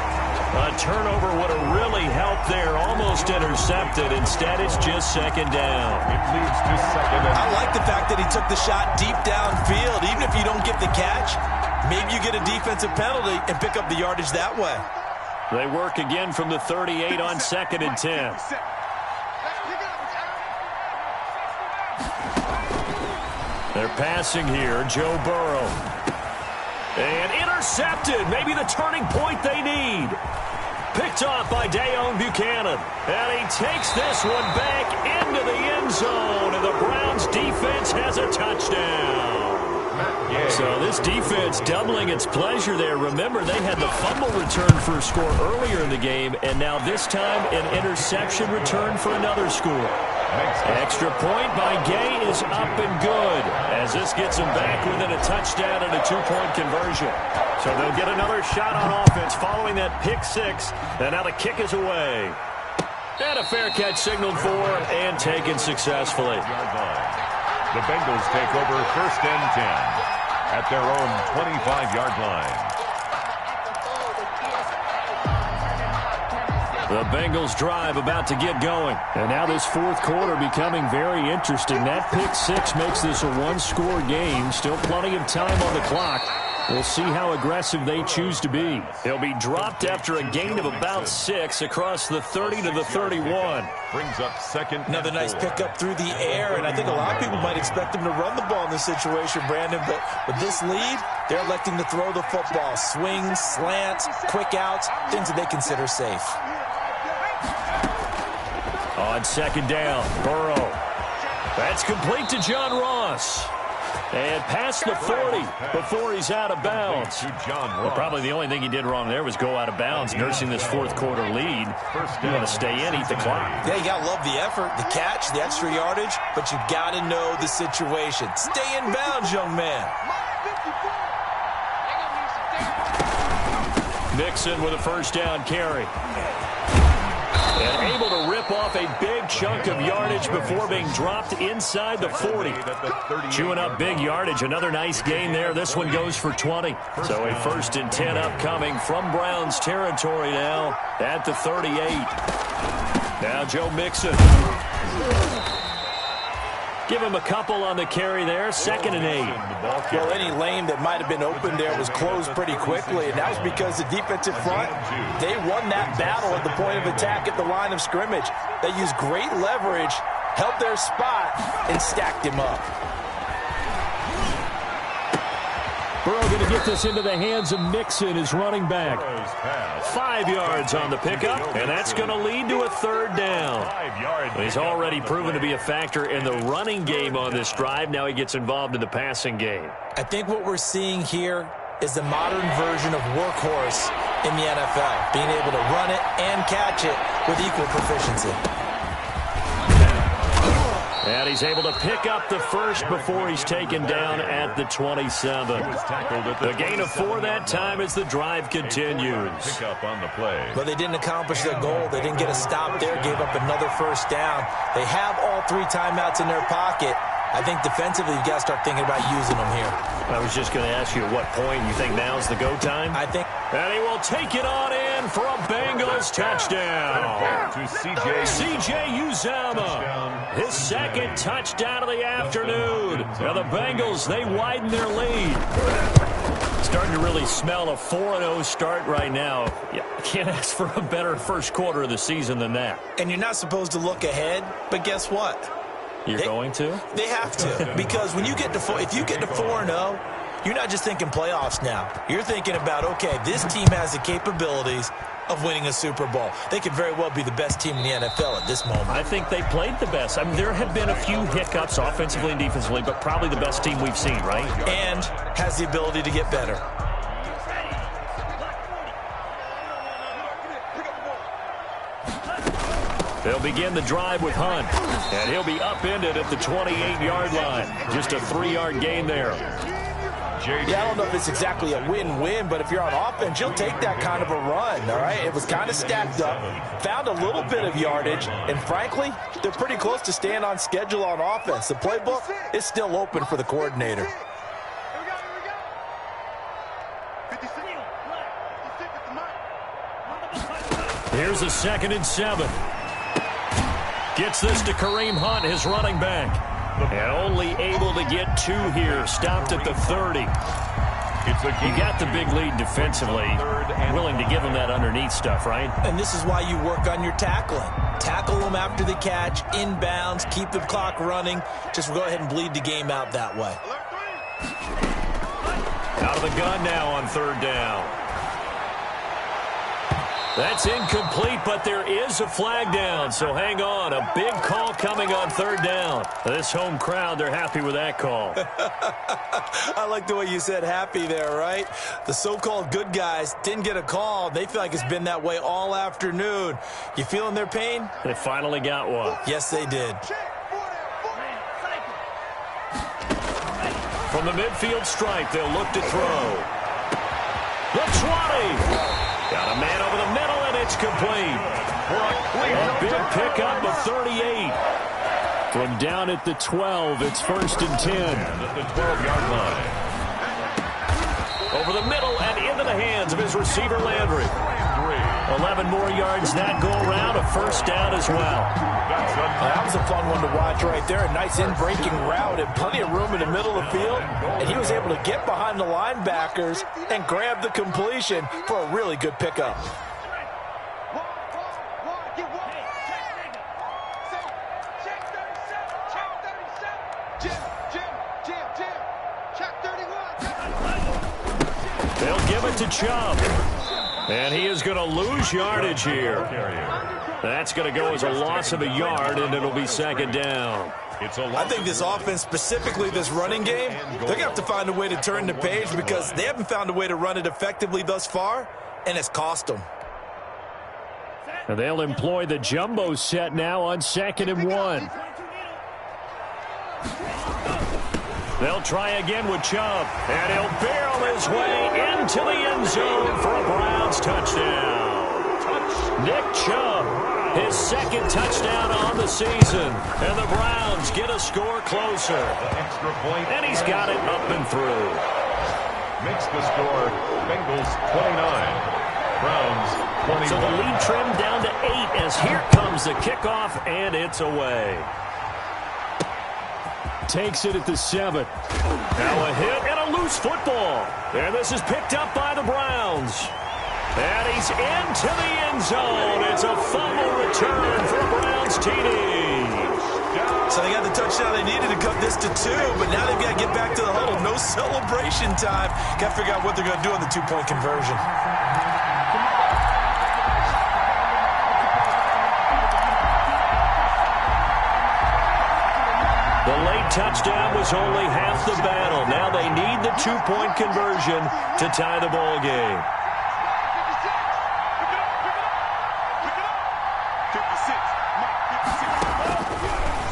A turnover would have really helped there. Almost intercepted. Instead, it's just 2nd down. It leads to 2nd and... I like the fact that he took the shot deep downfield. Even if you don't get the catch, maybe you get a defensive penalty and pick up the yardage that way. They work again from the 38 on 2nd and 10. They're passing here. Joe Burrow. And intercepted. Maybe the turning point they need. Picked off by Dayon Buchanan. And he takes this one back into the end zone. And the Browns defense has a touchdown. So this defense doubling its pleasure there. Remember, they had the fumble return for a score earlier in the game. And now this time an interception return for another score. Extra point by Gay is up and good as this gets them back within a touchdown and a 2-point conversion. So they'll get another shot on offense following that pick 6. And now the kick is away. And a fair catch signaled for and taken successfully. The Bengals take over 1st and 10 at their own 25-yard line. The Bengals drive about to get going. And now this 4th quarter becoming very interesting. That pick 6 makes this a 1-score game. Still plenty of time on the clock. We'll see how aggressive they choose to be. They'll be dropped after a gain of about 6 across the 30 to the 31. Brings up 2nd. Another nice pickup through the air, and I think a lot of people might expect them to run the ball in this situation, Brandon, but with this lead, they're electing to throw the football. Swings, slants, quick outs, things that they consider safe. On 2nd down, Burrow. That's complete to John Ross. And past the 40 before he's out of bounds. Well, probably the only thing he did wrong there was go out of bounds, nursing this 4th quarter lead. You want to stay in, eat the clock. Yeah, you got to love the effort, the catch, the extra yardage, but you got to know the situation. Stay in bounds, young man. Nixon with a 1st down carry. And able to rip off a big chunk of yardage before being dropped inside the 40. Chewing up big yardage. Another nice gain there. This one goes for 20. So a 1st and 10 upcoming from Browns territory now at the 38. Now Joe Mixon. Give him a couple on the carry there. 2nd and 8. Well, any lane that might have been open there was closed pretty quickly, and that was because the defensive front, they won that battle at the point of attack at the line of scrimmage. They used great leverage, held their spot, and stacked him up. Burrow going to get this into the hands of Mixon, his running back. 5 yards on the pickup, and that's going to lead to a third down. He's already proven to be a factor in the running game on this drive. Now he gets involved in the passing game. I think what we're seeing here is the modern version of workhorse in the NFL, being able to run it and catch it with equal proficiency. And he's able to pick up the first before he's taken down at the 27. The gain of 4 that time as the drive continues. Pick up on the play. But they didn't accomplish their goal. They didn't get a stop there, gave up another first down. They have all 3 timeouts in their pocket. I think defensively you've got to start thinking about using them here. I was just going to ask you at what point you think now's the go time? I think. And he will take it on in for a Bengals touchdown. To C.J. Uzomah, his second touchdown of the afternoon. Now the Bengals, they widen their lead. Starting to really smell a 4-0 start right now. Yeah, can't ask for a better first quarter of the season than that. And you're not supposed to look ahead, but guess what? You're going to? They have to, because when you get to if you get to 4-0, you're not just thinking playoffs now. You're thinking about, okay, this team has the capabilities of winning a Super Bowl. They could very well be the best team in the NFL at this moment. I think they played the best. I mean, there have been a few hiccups offensively and defensively, but probably the best team we've seen, right? And has the ability to get better. They'll begin the drive with Hunt, and he'll be upended at the 28-yard line. Just a 3-yard gain there. Yeah, I don't know if it's exactly a win-win, but if you're on offense, you'll take that kind of a run, all right? It was kind of stacked up, found a little bit of yardage, and frankly, they're pretty close to staying on schedule on offense. The playbook is still open for the coordinator. Here's a 2nd and 7. Gets this to Kareem Hunt, his running back. And only able to get 2 here. Stopped at the 30. You got the big lead defensively. Willing to give him that underneath stuff, right? And this is why you work on your tackling. Tackle them after the catch, inbounds, keep the clock running. Just go ahead and bleed the game out that way. Out of the gun now on 3rd down. That's incomplete, but there is a flag down, so hang on. A big call coming on 3rd down. This home crowd, they're happy with that call. I like the way you said happy there, right? The so-called good guys didn't get a call. They feel like it's been that way all afternoon. You feeling their pain? They finally got one. Yes, they did. From the midfield stripe, they'll look to throw. The 20. Got a man over the middle, and it's complete. A big pickup of 38. From down at the 12, it's 1st and 10. At the 12-yard line. Over the middle and into the hands of his receiver, Landry. 11 more yards that go around, a 1st down as well. That was a fun one to watch right there. A nice in-breaking route and plenty of room in the middle of the field. And he was able to get behind the linebackers and grab the completion for a really good pickup. They'll give it to Chubb. And he is going to lose yardage here. That's going to go as a loss of a yard, and it'll be 2nd down. I think this offense, specifically this running game, they're going to have to find a way to turn the page because they haven't found a way to run it effectively thus far, and it's cost them. And they'll employ the jumbo set now on 2nd and 1. They'll try again with Chubb, and he'll barrel his way into the end zone for a Browns touchdown. Nick Chubb, his 2nd touchdown on the season, and the Browns get a score closer. Extra point. And he's got it up and through. Makes the score Bengals 29, Browns 21. So the lead trimmed down to 8 as here comes the kickoff, and it's away. Takes it at the 7. Now a hit and a loose football. And this is picked up by the Browns. And he's into the end zone. It's a fumble return for a Browns TD. So they got the touchdown they needed to cut this to 2, but now they've got to get back to the huddle. No celebration time. Got to figure out what they're going to do on the two-point conversion. The late touchdown was only half the battle. Now they need the two-point conversion to tie the ball game.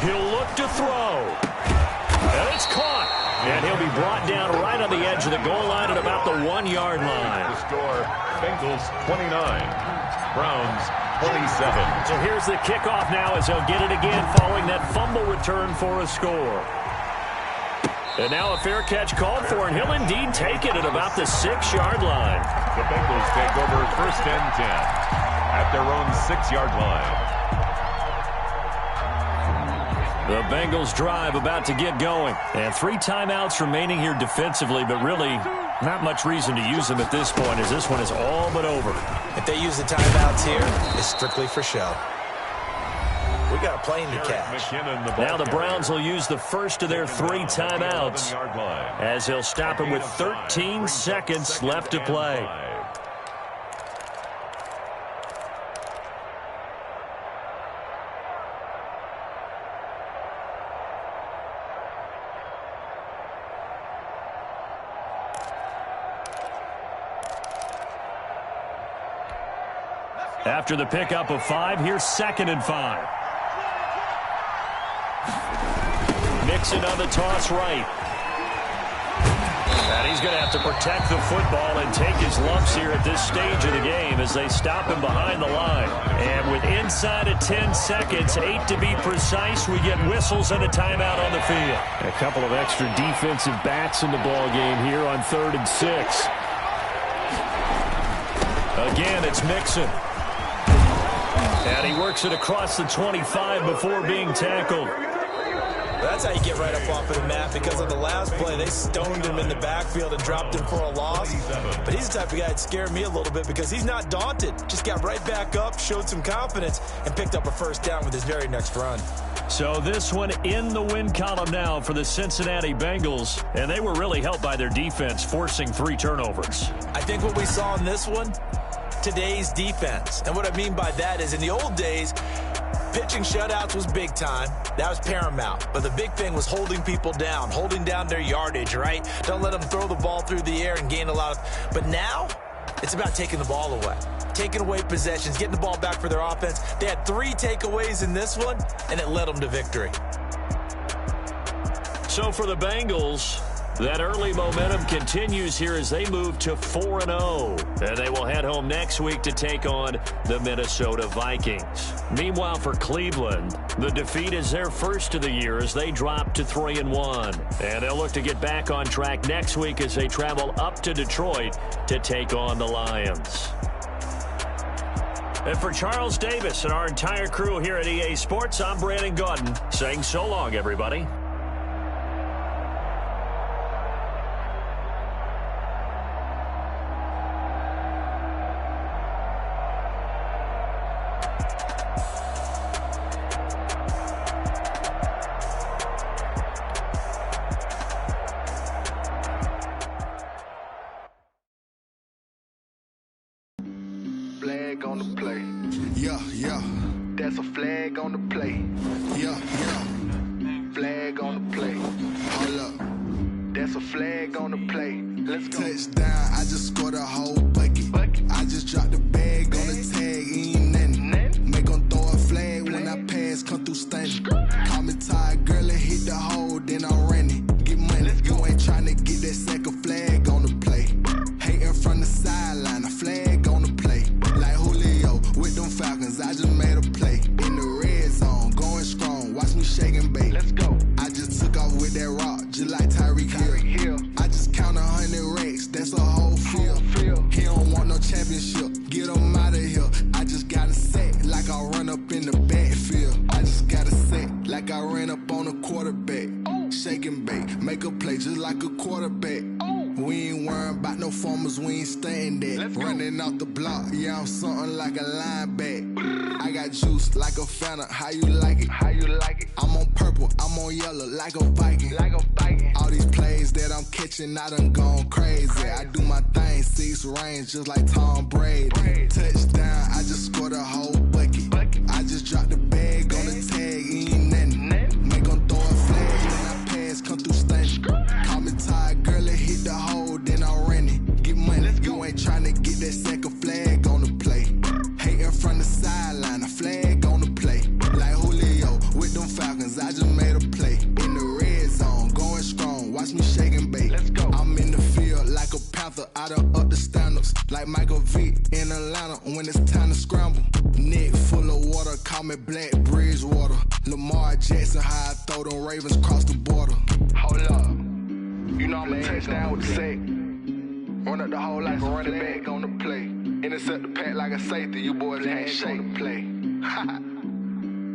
He'll look to throw. And it's caught. And he'll be brought down right on the edge of the goal line at about the 1-yard line. The score, Bengals 29, Browns 27. So here's the kickoff now as they'll get it again following that fumble return for a score. And now a fair catch called for, and he'll indeed take it at about the 6-yard line. The Bengals take over first and 10 at their own 6-yard line. The Bengals drive about to get going. And 3 timeouts remaining here defensively, but really not much reason to use them at this point as this one is all but over. If they use the timeouts here, it's strictly for show. We got a plane to catch. Now the Browns will use the first of their 3 timeouts as they'll stop him with 13 seconds left to play. After the pickup of 5, here's 2nd and 5. Mixon on the toss right. And he's going to have to protect the football and take his lumps here at this stage of the game as they stop him behind the line. And with inside of 10 seconds, 8 to be precise, we get whistles and a timeout on the field. A couple of extra defensive backs in the ball game here on 3rd and 6. Again, it's Mixon. And he works it across the 25 before being tackled. That's how you get right up off of the mat, because on the last play, they stoned him in the backfield and dropped him for a loss. But he's the type of guy that scared me a little bit because he's not daunted. Just got right back up, showed some confidence, and picked up a first down with his very next run. So this one in the win column now for the Cincinnati Bengals, and they were really helped by their defense, forcing 3 turnovers. I think what we saw in this one, today's defense. And what I mean by that is in the old days, pitching shutouts was big time. That was paramount. But the big thing was holding people down, holding down their yardage, right? Don't let them throw the ball through the air and gain a lot of... But now, it's about taking the ball away. Taking away possessions, getting the ball back for their offense. They had 3 takeaways in this one, and it led them to victory. So for the Bengals, that early momentum continues here as they move to 4-0. And they will head home next week to take on the Minnesota Vikings. Meanwhile, for Cleveland, the defeat is their first of the year as they drop to 3-1. And they'll look to get back on track next week as they travel up to Detroit to take on the Lions. And for Charles Davis and our entire crew here at EA Sports, I'm Brandon Gaudin saying so long, everybody. Flag on the play. Yeah, yeah. That's a flag on the play. Yeah, yeah. Flag on the play. Hold up. That's a flag on the play. Let's go. Touchdown, I just scored a whole bucket. I just dropped the bag on the tag, ain't nothing. Make them throw a flag when I pass, come through stunning. Call me tired, girl, and hit the hole, then I'm running. Get money, you ain't trying to get that second flag on the play. Hating from the sideline, a flag on the play. Like Julio with them Falcons, I just made a play. In the red zone, going strong, watch me shake and bake. Let's go. I just took off with that rock, just like Tyreek Hill. I just count 100 racks, that's a whole field. He don't want no championship, get him out of here. I just got a set, like I run up in the backfield. I just got a set, like I ran up on a quarterback. Shake and bake, make a play just like a quarterback. We ain't worrying about no formers, we ain't staying there. Running off the block, yeah, I'm something like a linebacker. I got juice like a Fanta, how you like it? How you like it? I'm on purple, I'm on yellow, like a Viking. Like a Viking. All these plays that I'm catching, I done gone crazy. I do my thing, 6 range, just like Tom Brady. Touchdown, I just scored a whole bucket. I just dropped the bag on the tag, ain't nothing. Make 'em throw a flag when I pass, come through stunning. Call me tired, girl, it hit the hole, then I ran it. Get money, you ain't tryna get that second flag on the play. Hating from the sideline, a flag on the play. Like Julio with them Falcons, I just made a play. In the red zone, going strong, watch me shake and bake. Let's go. I'm in the field like a panther, I done up the standards. Like Michael Vick in Atlanta when it's time to scramble. Neck full of water, call me Black Bridgewater. Lamar Jackson, how I throw them Ravens cross the border. Hold up. You know I'm a touchdown with the sack. Run up the hole like a running back on the play. Intercept the pack like a safety, you boys ain't shake the play.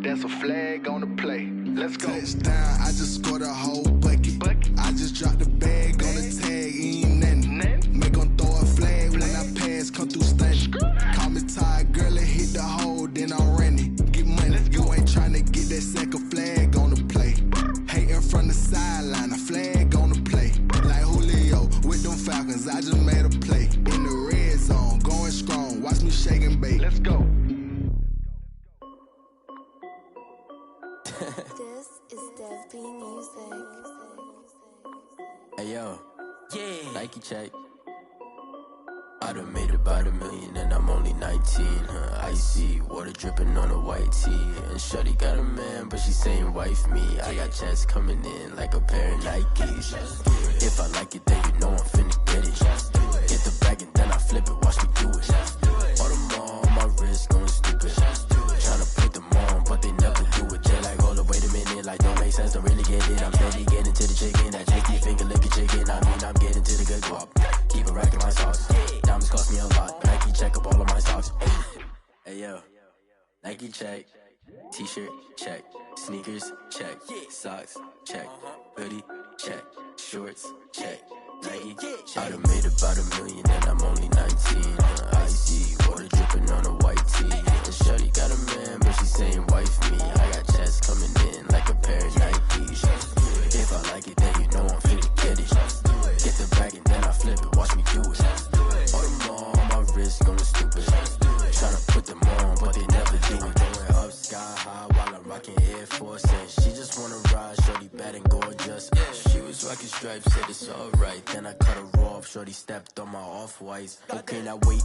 That's a flag on the play. Let's go. Touchdown, I just scored a whole bucket. I just dropped the bag on the tag, ain't nothing. Make 'em throw a flag when I pass, come through stunning. Call me tired, girl, it hit the hole, then I ran it. Get money, you ain't tryna get that second flag on the play. Hating from the sideline, a flag on the play. Like Julio with them Falcons, I just made a play. In the red zone, going strong, watch me shake and bake. Let's go. This is Dev B Music. Hey yo, yeah, Nike check. I done made about $1 million and I'm only 19. Icy water dripping on a white tee. And shorty got a man, but she saying wife me. I got checks coming in like a pair of Nikes. If I like it, then you know I'm finna get it. Get the bag and then I flip it, watch me do it. All them on my wrist going stupid. Tryna put them on, but they never do it. They're like, hold up, wait a minute, like don't make sense, don't really get it. I'm steady getting to the chicken, that chicky finger licking chicken. I mean, I'm getting to the good guap. Keep a rack in my socks. Diamonds cost me a lot. Nike check up all of my stocks. Hey yo, Nike check. T-shirt check. Sneakers check. Socks check. Hoodie check. Shorts check. Nike I done made about $1 million and I'm only 19. Icy water dripping on a white tee. And shorty got a man, but she saying wife me. I got checks coming in like a pair of Nikes. If I like it, then you know I'm finna get it. Get the bag and then I flip it, watch me do it. All them on my wrist going stupid. Tryna put them on, but they never do it. Going up sky high while I'm rocking Air Force. And she just wanna ride, shorty bad and gorgeous. She was rocking stripes, said it's alright. Then I cut her off, shorty stepped on my off-whites. Okay, now wait.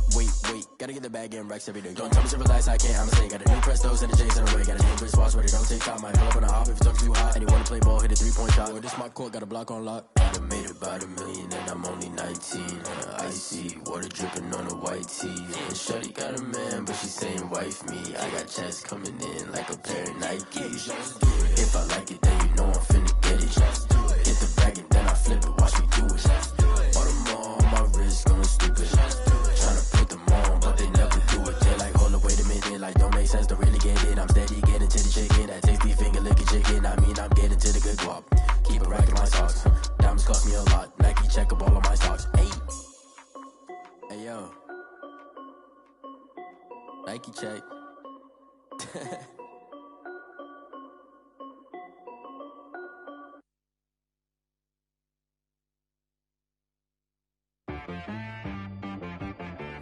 Gotta get the bag and racks every day. Don't tell me to relax, I can't, I'ma say. Got a new Prestos and the J's in the way. Got a new Chris Watch, but it don't take time. Might pull up on a hop if it talks too hot. And you wanna play ball, hit a 3-point shot. Or this my court, got a block on lock. I done made about $1 million and I'm only 19. Icy water dripping on a white tee. And shorty got a man, but she saying wife me. I got checks coming in like a pair of Nikes. If I like it, then you know I'm finna get it. Get the bag and then I flip it, watch me do it. All them on my wrist going stupid. Tryna put them on, but they never do it. They're like, hold up, wait a minute, like don't make sense, don't really get it. I'm steady getting to the chicken, that tasty finger licking chicken. I mean, I'm getting to the good guap. Keep a rack in my socks. Diamonds cost me a lot. Nike check up all of my stocks. Hey yo, Nike check.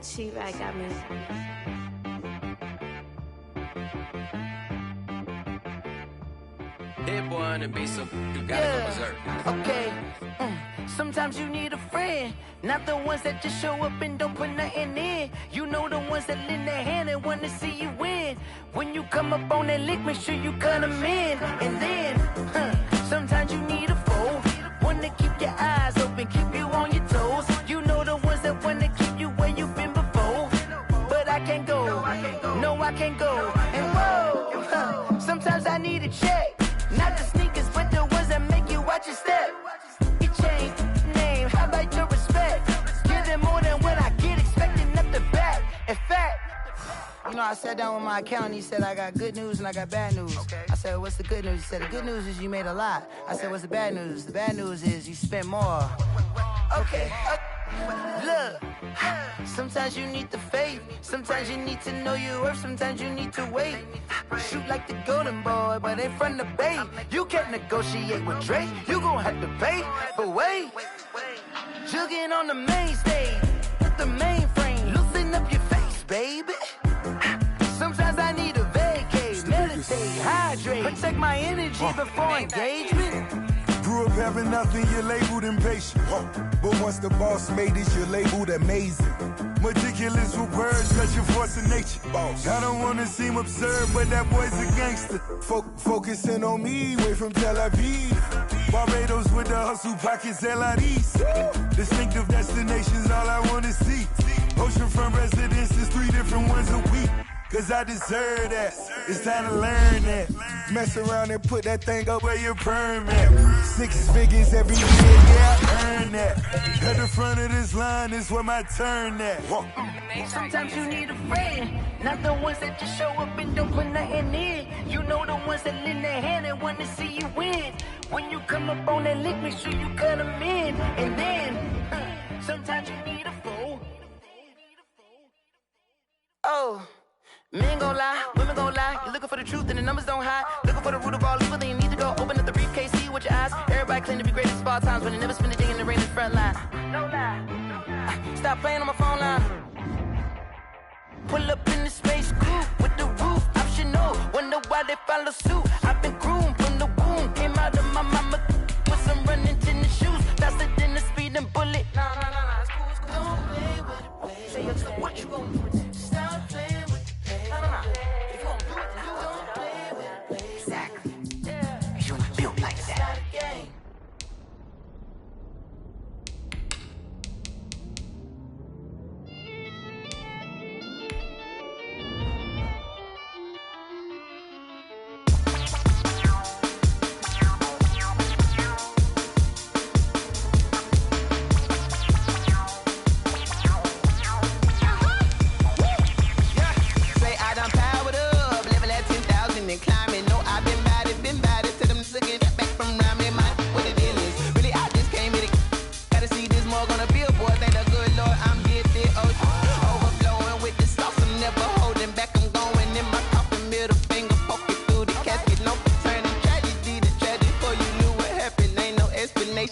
She-Rag got me. Hit boy on the beat, so you gotta go berserk. Okay. Sometimes you need a friend, not the ones that just show up and don't put nothing in. You know the ones that lend their hand and want to see you win. When you come up on that lick, make sure you cut them in. And then, sometimes you need a foe, one to keep your eyes open, keep you on your toes. You know the ones that want to keep you where you've been before. But I can't go, no I can't go. And whoa, sometimes I need a check, not the sneakers, but the ones that make you watch your step. Your chain, name, how about your respect? Give them more than what I get, expecting up the back. In fact, you know, I sat down with my accountant, he said I got good news and I got bad news. I said, what's the good news? He said, the good news is you made a lot. I said, what's the bad news? The bad news is you spent more. Okay. Look, sometimes you need the faith. Sometimes you need to know your worth. Sometimes you need to wait. Shoot like the golden boy, but in front of Bay. You can't negotiate with Drake. You gon' have to pay. But wait, jugging on the main stage. Put the mainframe. Loosen up your face, baby. Sometimes I need a vacate. Meditate, hydrate. Protect my energy before engagement. Grew up having nothing, you're labeled impatient. But once the boss made it, you're labeled amazing. Meticulous with words, such a force of nature. I don't wanna seem absurd, but that boy's a gangster. Focusing on me, way from Tel Aviv. Barbados with the hustle pockets, LIDs. Distinctive destinations, all I wanna see. Oceanfront residences, 3 different ones a week. Cause I deserve that, it's time to learn that. Mess around and put that thing up where your permit. 6 figures every year, yeah, I earn that. At the front of this line is where my turn at. Sometimes you need a friend, not the ones that just show up and don't put nothing in. You know the ones that lend their hand and want to see you win. When you come up on that lick, make sure you cut them in. And then, sometimes you need a fool. Oh. Men gon' lie, women gon' lie. You're looking for the truth and the numbers don't hide. Looking for the root of all evil, then you need to go open up the briefcase, see with your eyes. Everybody claim to be greatest of all times, but they never spend a day in the rain in the front line. No lie. Stop playing on my phone line. Pull up in the space coupe with the roof optional. Wonder why they follow suit. I've been groomed from the womb. Came out of my mama with some running tennis shoes. Faster than the speeding bullet. Nah, it's cool, it's cool. Don't play with it, play. What you gon' do with it? Stop playing. If you gon' do it, you don't play with it. Exactly. Yeah. You built like that.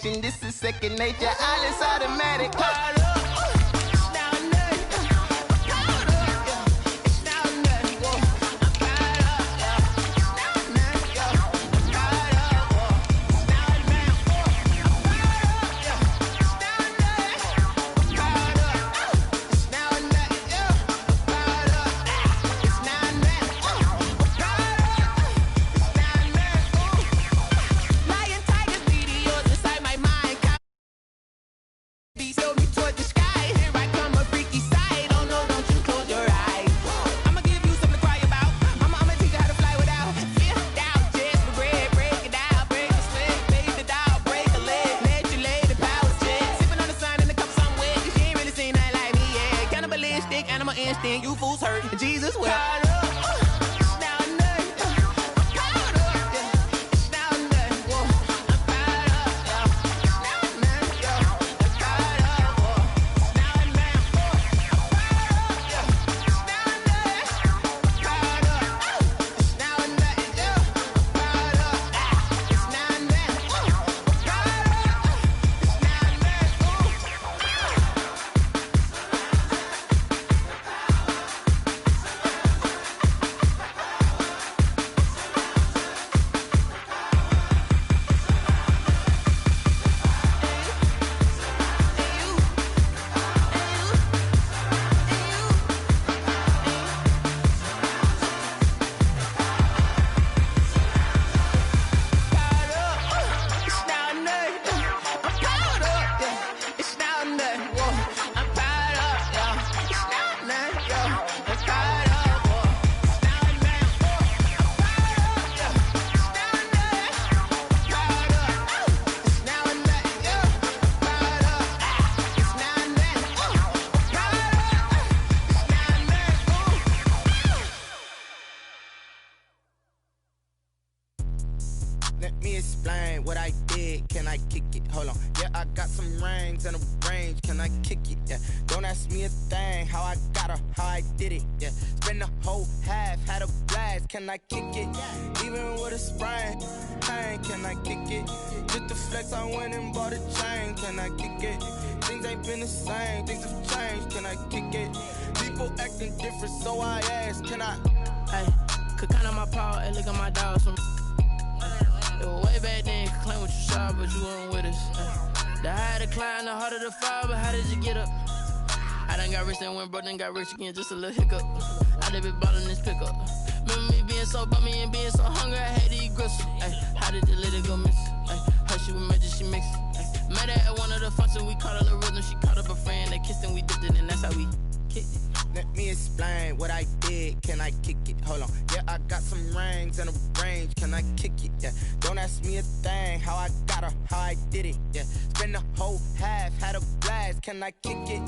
This is second nature, all is automatic. You fools hurt, Jesus will. got some rings and a range, can I kick it? Yeah, don't ask me a thing, how I got her, how I did it. Yeah, spend the whole half, had a blast, can I kick it? Even with a sprain, pain, can I kick it? Just the flex, I went and bought a chain, can I kick it? Things ain't been the same, things have changed, can I kick it? People acting different, so I ask, can I? Hey, could count on my power, hey, look at my dogs from. It was way back then, could claim what you saw, but you weren't with us. The higher the climb, the harder the fall, but how did you get up? I done got rich and went broke, then got rich again, just a little hiccup. I done been bottling this pickup. Remember me being so bummy and being so hungry, I had to eat gristle. Ay, how did the little go miss? Ay, her she was magic, she mixed. Ay, met her at one of the functions, we caught a little rhythm, she caught up a friend, they kissed and we dipped it, and that's how we kicked it. Let me explain what I did, can I kick it? Hold on, yeah, I got some rings and a range, can I kick it? Yeah, don't ask me a thing, how I got her, how I did it. Yeah, spend the whole half, had a blast, can I kick it?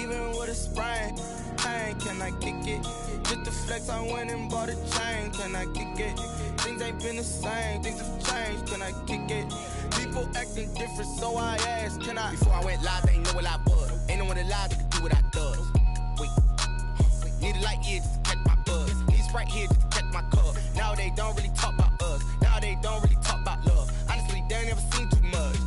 Even with a sprain, pain, can I kick it? Just the flex, I went and bought a chain, can I kick it? Things ain't been the same, things have changed, can I kick it? People acting different, so I asked, can I? Before I went live, they ain't know what I was. Ain't no one alive that could do what I does. Need a light here just to catch my buzz. Need Sprite here just to catch my cup. Now they don't really talk about us. Now they don't really talk about love. Honestly, they ain't never seen too much.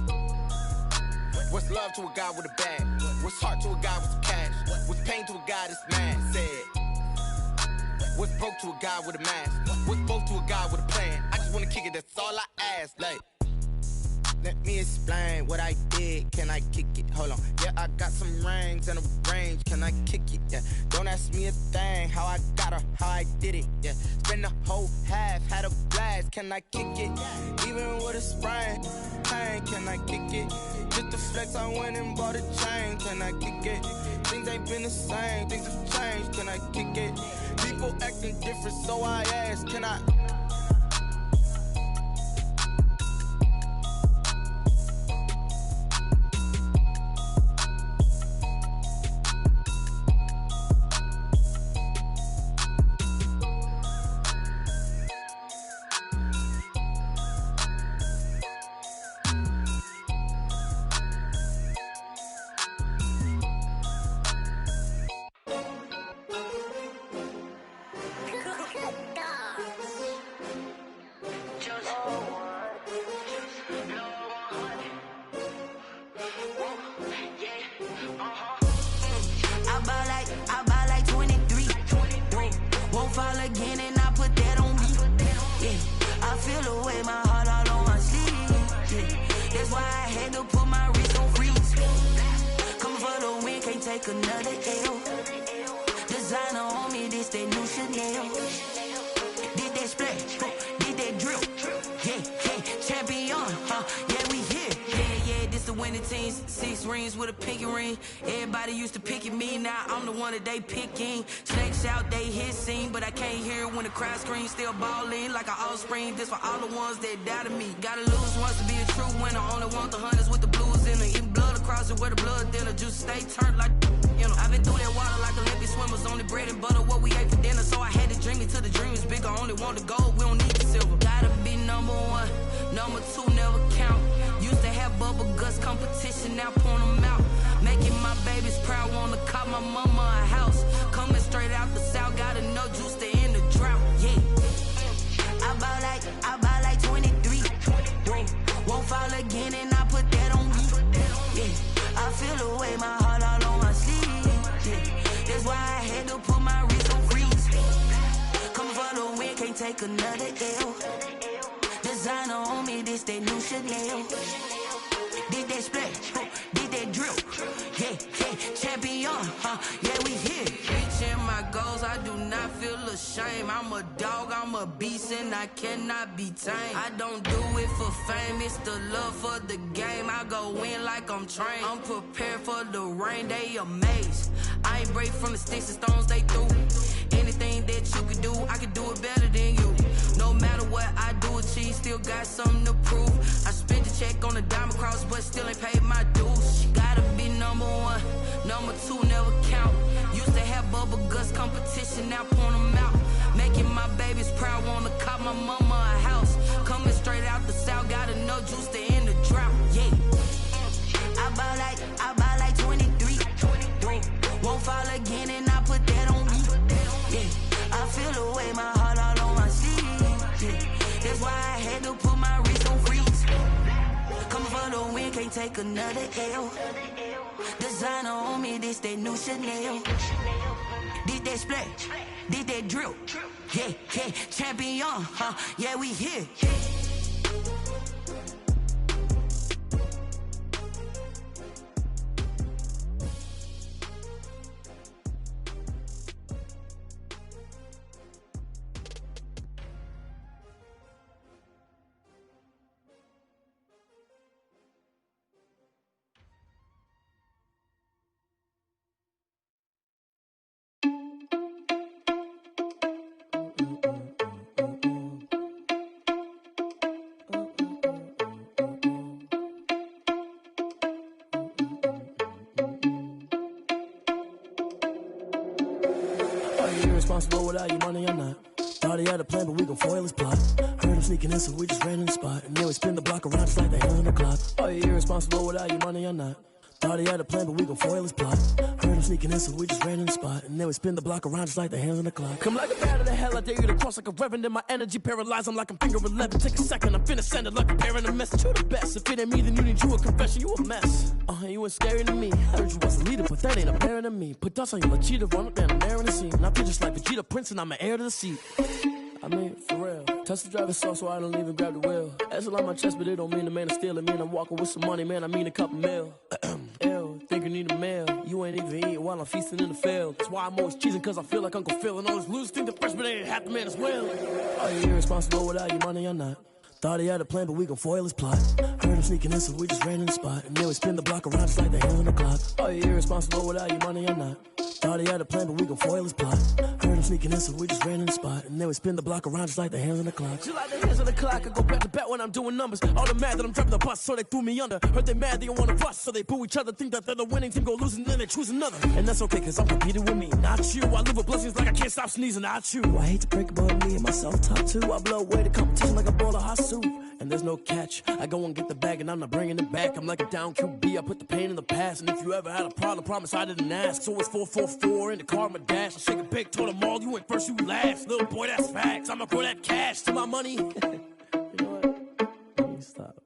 What's love to a guy with a bag? What's heart to a guy with some cash? What's pain to a guy that's mad? Said. What's broke to a guy with a mask? What's both to a guy with a plan? I just wanna kick it, that's all I ask. Like, let me explain what I did, can I kick it? Hold on, yeah, I got some rings and a range, can I kick it? Yeah, don't ask me a thing, how I got her, how I did it. Yeah, spend the whole half, had a blast, can I kick it? Even with a sprain, pain, can I kick it? Just the flex, I went and bought a chain, can I kick it? Things ain't been the same, things have changed, can I kick it? People acting different, so I ask, can I? They picking snakes out, they hissing, but I can't hear when the crowd screams. Still balling like an offspring. This for all the ones that doubted me. Gotta lose once to be a true winner. Only want the hunters with the blues in it. Eating blood across it where the blood thinner. Juice stay turned like you know. I've been through that water like Olympic swimmers. Only bread and butter what we ate for dinner. So I had to dream it till the dream is bigger. Only want the gold, we don't need the silver. Gotta be number one, number two never count. Used to have bubble guts competition, now point them out. Making my babies proud, wanna call my mama a house. Coming straight out the south, gotta know juice to end the drought. Yeah, I bought like 23. Won't fall again, and I put that on me. Yeah, I feel the way, my heart all on my sleeve. Yeah, that's why I had to put my wrist on freeze. Coming for the win, can't take another L. Designer on me, this that new Chanel. Did that splash, did that drill. Yeah, champion, yeah, we here. Reaching my goals, I do not feel ashamed. I'm a dog, I'm a beast, and I cannot be tamed. I don't do it for fame, it's the love for the game. I go in like I'm trained. I'm prepared for the rain, they amazed. I ain't break from the sticks and stones they threw. Anything that you can do, I can do it better than you. No matter what I do, achieve, still got something to prove. I spent the check on the diamond cross, but still ain't paid my dues. She gotta be number one, number two never count. Used to have bubble guts competition, now point them out. Making my babies proud, wanna call my mama a house. Coming straight out the south, gotta know juice to end the drought. Yeah, I again and I put that on me. Yeah, I feel the way, my heart all on my sleeve. Yeah, that's why I had to put my wrist on freeze. Coming for the win, can't take another L. Designer on me, this that new Chanel. This that splash, this that drill. Yeah, yeah, champion, huh? Yeah, we here. Responsible without your money or not. Thought he had a plan, but we gon' foil his plot. Heard him sneaking in, so we just ran in the spot. And then we spin the block around just like the hands on the clock. Are you irresponsible without your money or not? Thought he had a plan, but we gon' foil his plot. Heard him sneaking in, so we just ran in the spot. And then we spin the block around just like the hands on the clock. Come like a bat of the hell, I dare you to cross like a reverend. And my energy paralyzed, I'm like I'm finger 11. Take a second, I'm finna send it like a parent a message. You the best, if it ain't me, then you need you a confession. You a mess, you ain't scary to me. Heard you was a leader, but that ain't apparent to me. Put dust on your cheetah, run up down the air in the scene. And I feel just like Vegeta Prince, and I'm an heir to the seat. I mean, for real. Touch the driver's sauce so I don't even grab the wheel. That's on my chest, but it don't mean the man is stealing. Mean I'm walking with some money, man, I mean a couple mil. Ew, think you need a meal. You ain't even eating while I'm feasting in the field. That's why I'm always cheesing, cause I feel like Uncle Phil. And all those losers think the freshman ain't half the man as well. Are you irresponsible without your money or not? Thought he had a plan, but we gon' foil his plot. Heard him sneaking in, so we just ran in the spot. And then we spin the block around just like the hands on the clock. Are you irresponsible without your money or not? Thought he had a plan, but we gon' foil his plot. Heard him sneaking in, so we just ran in the spot. And then we spin the block around just like the hands on the clock. Just like the hands on the clock, I go back to back when I'm doing numbers. All the mad that I'm driving the bus, so they threw me under. Heard they mad, they don't wanna bust, so they boo each other. Think that they're the winning team, go losing, then they choose another. And that's okay, cause I'm competing with me, not you. I live with blessings like I can't stop sneezing, not you. I hate to break about me and my self-talk too. I blow away the competition like a bowl of hot soup. And there's no catch, I go and get the bag and I'm not bringing it back. I'm like a down QB, I put the pain in the past. And if you ever had a problem, promise I didn't ask. So it's 444 in the car, my dash. I shake a big, told them all, you ain't first, you last. Little boy, that's facts, I'ma grow that cash to my money. You know what? Let me stop.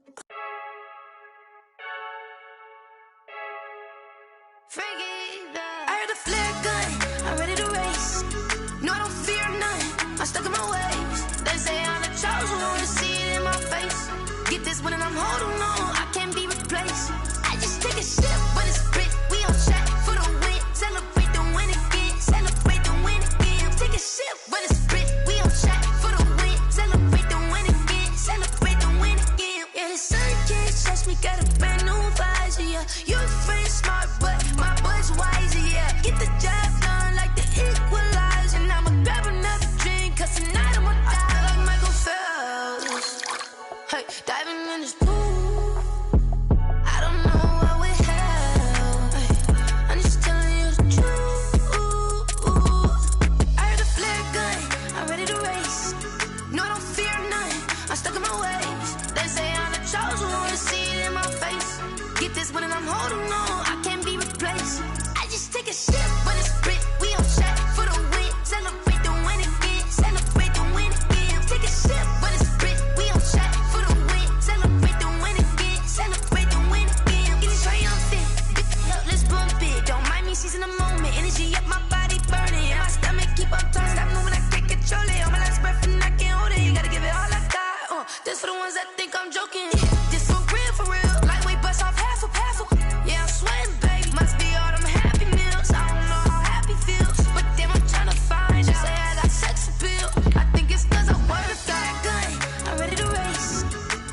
I heard a flare gun, I'm ready to race. No, I don't fear none, I'm stuck in my ways. They say I'm the chosen one, see it in my face. Get this one and I'm holding on, I can't be replaced. I just take a sip, but it's grit. We on track for the win, celebrate the win again, celebrate the win again. Take a sip, but it's grit. We on track for the win, celebrate the win again, celebrate the win again. Yeah, the sun can't touch me, got a brand new visor. Yeah, you're friend smart, but my boy's wiser. Yeah, get the job done like the equalizer. And I'ma grab another drink, cause tonight I'ma die like Michael Phelps. Hey, diving in this pool, I don't know what we have. Hey, I'm just telling you the truth. I heard a flare gun, I'm ready to race. No, I don't fear none, I'm stuck in my ways. They say I'm the chosen one, see it in my face. Get this one and I'm holding on, I can't be replaced. I just take a sip, but it's grit. We on track for the win, celebrate the win again, celebrate the win again. Take a sip, but it's grit. We on track for the win, celebrate the win again, celebrate the win again. Get it triumphant, up, let's bump it. Don't mind me seizing the moment, energy up my body burning. And my stomach keep on turning, stop moving, I can't control it. On my last breath and I can't hold it. You gotta give it all I got. This for the ones that think I'm joking. This for real, lightweight bust off half a. Yeah, I'm sweating, babe. Must be all them happy meals. I don't know how happy feels, but damn, I'm tryna find out. Say I got sex appeal. I think it's cause I work that gun. I'm ready to race.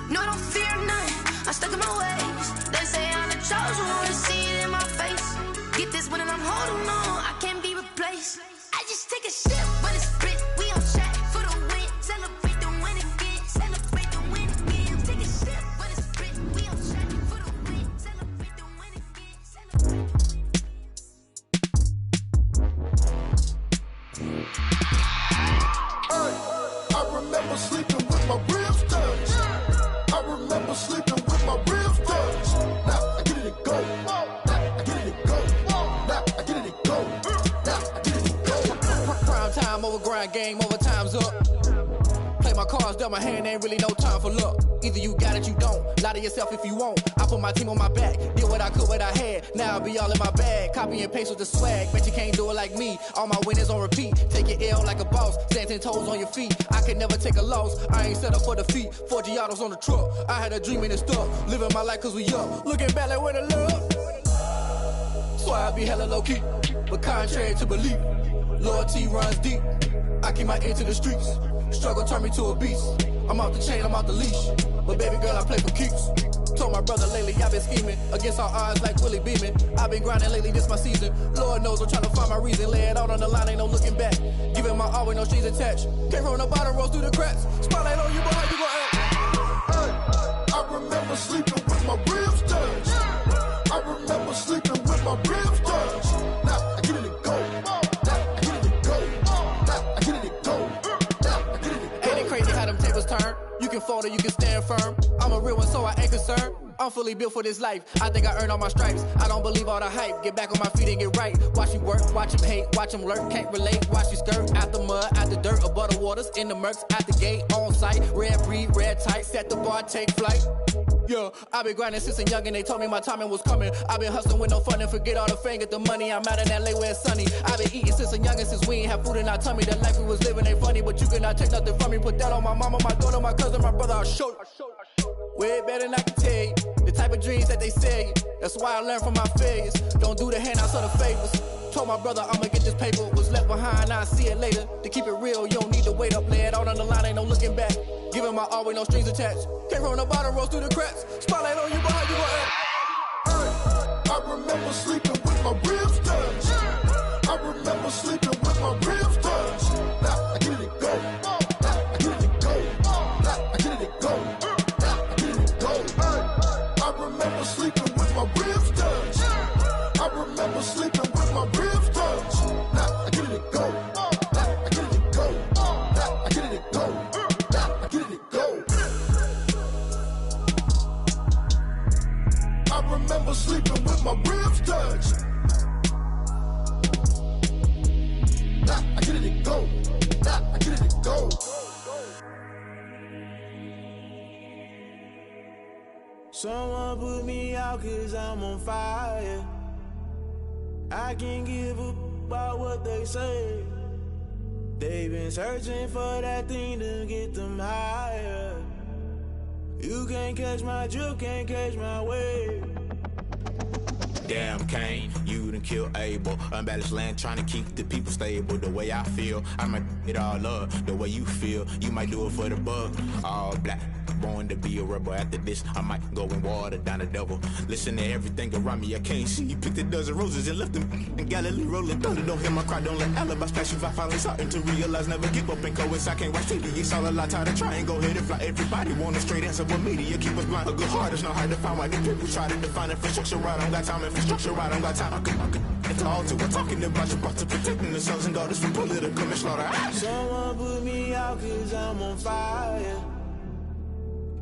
No, I don't fear none. I'm stuck in my ways. They say I'm the chosen one, see it in my face. Get this one and I'm holding on, I can't be replaced. I just take a sip, but it's grit. We on track for the win, celebrate the win again, celebrate the win again. Take a sip, but it's grit. We on track for the win, celebrate the win again, celebrate the win. I remember sleeping with my ribs touched. I remember sleeping with my ribs touched. Now I get it and go. Now I get it and go. Now I get it and go. over, grind game over, time's up. Play my cards, dealt my hand, ain't really no time for luck. Either you got it, you don't. Lie to yourself if you won't. I put my team on my back, did what I could, what I had. Now I be all in my bag, copy and paste with the swag. Bet you can't do it like me. All my winners on repeat. Take your L like a boss, stand 10 toes on your feet. I can never take a loss. I ain't set up for defeat. 4 Giottos on the truck. I had a dream and it's stuck. Living my life cause we up. Looking back like where the love. So I be hella low key, but contrary to belief, loyalty runs deep. I keep my ear to the streets. Struggle turned me to a beast. I'm out the chain, I'm out the leash. But baby girl, I play for keeps. Told my brother lately, I've been scheming against all odds like Willie Beeman. I've been grinding lately, this my season. Lord knows I'm trying to find my reason. Lay it out on the line, ain't no looking back. Giving my all with no strings attached. Came from the bottom, rose through the cracks. Spotlight on you, boy, how you gon' act? I remember sleeping with my ribs touched. I remember sleeping with my ribs touched. Now I get it to go. Now I get it to go. Now I get it to go. Now I get it to go. Ain't it crazy how them tables turn? You can fold or you can stand firm. I'm a real one, so I ain't concerned. I'm fully built for this life. I think I earned all my stripes. I don't believe all the hype. Get back on my feet and get right. Watch me work, watch him hate, watch him lurk. Can't relate, watch you skirt. Out the mud, out the dirt, above the waters, in the murks, out the gate, on site. Red breed, red tight, set the bar, take flight. Yeah, I been grinding since a young and they told me my timing was coming. I been hustling with no fun and forget all the fame, get the money. I'm out in LA where it's sunny. I been eating since a young and since we ain't have food in our tummy. The life we was living ain't funny, but you cannot take nothing from me. Put that on my mama, my daughter, my cousin, my brother, I'll show you. Way better than I can tell you. The type of dreams that they sell you. That's why I learned from my failures. Don't do the handouts or the favors. Told my brother I'ma get this paper. Was left behind, I'll see it later. To keep it real, you don't need to wait up. Lay it out on the line, ain't no looking back. Giving my all with no strings attached. Came from the bottom, rose through the cracks. Spotlight on you, boy, how you gon' act? I remember sleeping with my ribs touched. I remember sleeping with my ribs touched. Now I get it to go. Now I get it to go. Now I get it to go. Now I get it to go. I remember sleeping with my ribs touched. I remember sleeping with my ribs touched. Now I get it to go. Now I get it to go. Now I get it to go. Now I get it to go. I remember sleeping with my ribs touched. Now I get it to go. Now I get it to go. Someone put me out cause I'm on fire. I can't give up about what they say. They've been searching for that thing to get them higher. You can't catch my drift, can't catch my wave. Damn Kane, you done killed Abel. Unbalanced land trying to keep the people stable. The way I feel, I might it all up. The way you feel, you might do it for the bug. All black, born to be a rebel. After this, I might go and water down the devil. Listen to everything around me, I can't see. You picked a dozen roses and left them in Galilee rolling thunder. Don't hear my cry, don't let alibis pass you. I finally starting to realize, never give up and coincide. Can't watch TV, it's all a lot. Tired of trying, go ahead and fly. Everybody want a straight answer, but media keep us blind. A good heart is not hard to find. Why the people try to define infrastructure right? I don't got time, infrastructure right? I don't got time. I could it's all to we're talking about you, about to protecting the sons and daughters from political and slaughter. Someone put me out cause I'm on fire.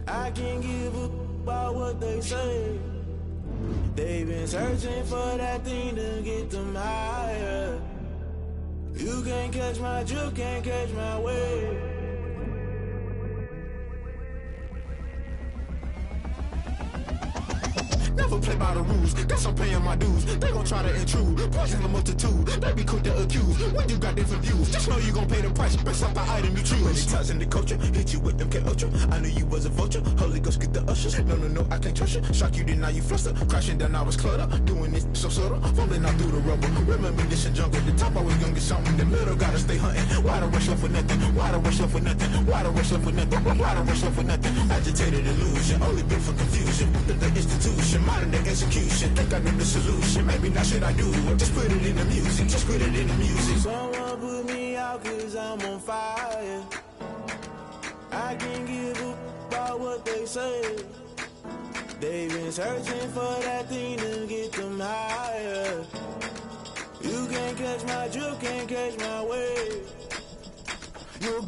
I can't give up about what they say. They've been searching for that thing to get them higher. You can't catch my drift, can't catch my wave. Never play by the rules, guess I'm paying my dues. They gon' try to intrude, poison the multitude. They be quick to accuse, when you got different views. Just know you gon' pay the price, based off the item you choose. Many times in the culture, hit you with them K-Ultra. I knew you was a vulture, Holy Ghost get the ushers. No, I can't trust you. Shock you, then now you fluster. Crashing down, I was cluttered. Doing this so subtle, fumbling out through the rubble. Remember this in jungle, the top always gonna get something. The middle gotta stay hunting. Why the rush left for nothing? Why the rush left for nothing? Why the rush left for nothing? Why the rush left for nothing? Agitated illusion, only built for confusion. The institution, modern day execution. Think I know the solution, maybe not should I do it. Just put it in the music, just put it in the music. Someone put me out cause I'm on fire. I can't give up about what they say. They've been searching for that thing to get them higher. You can't catch my drift, can't catch my wave. You're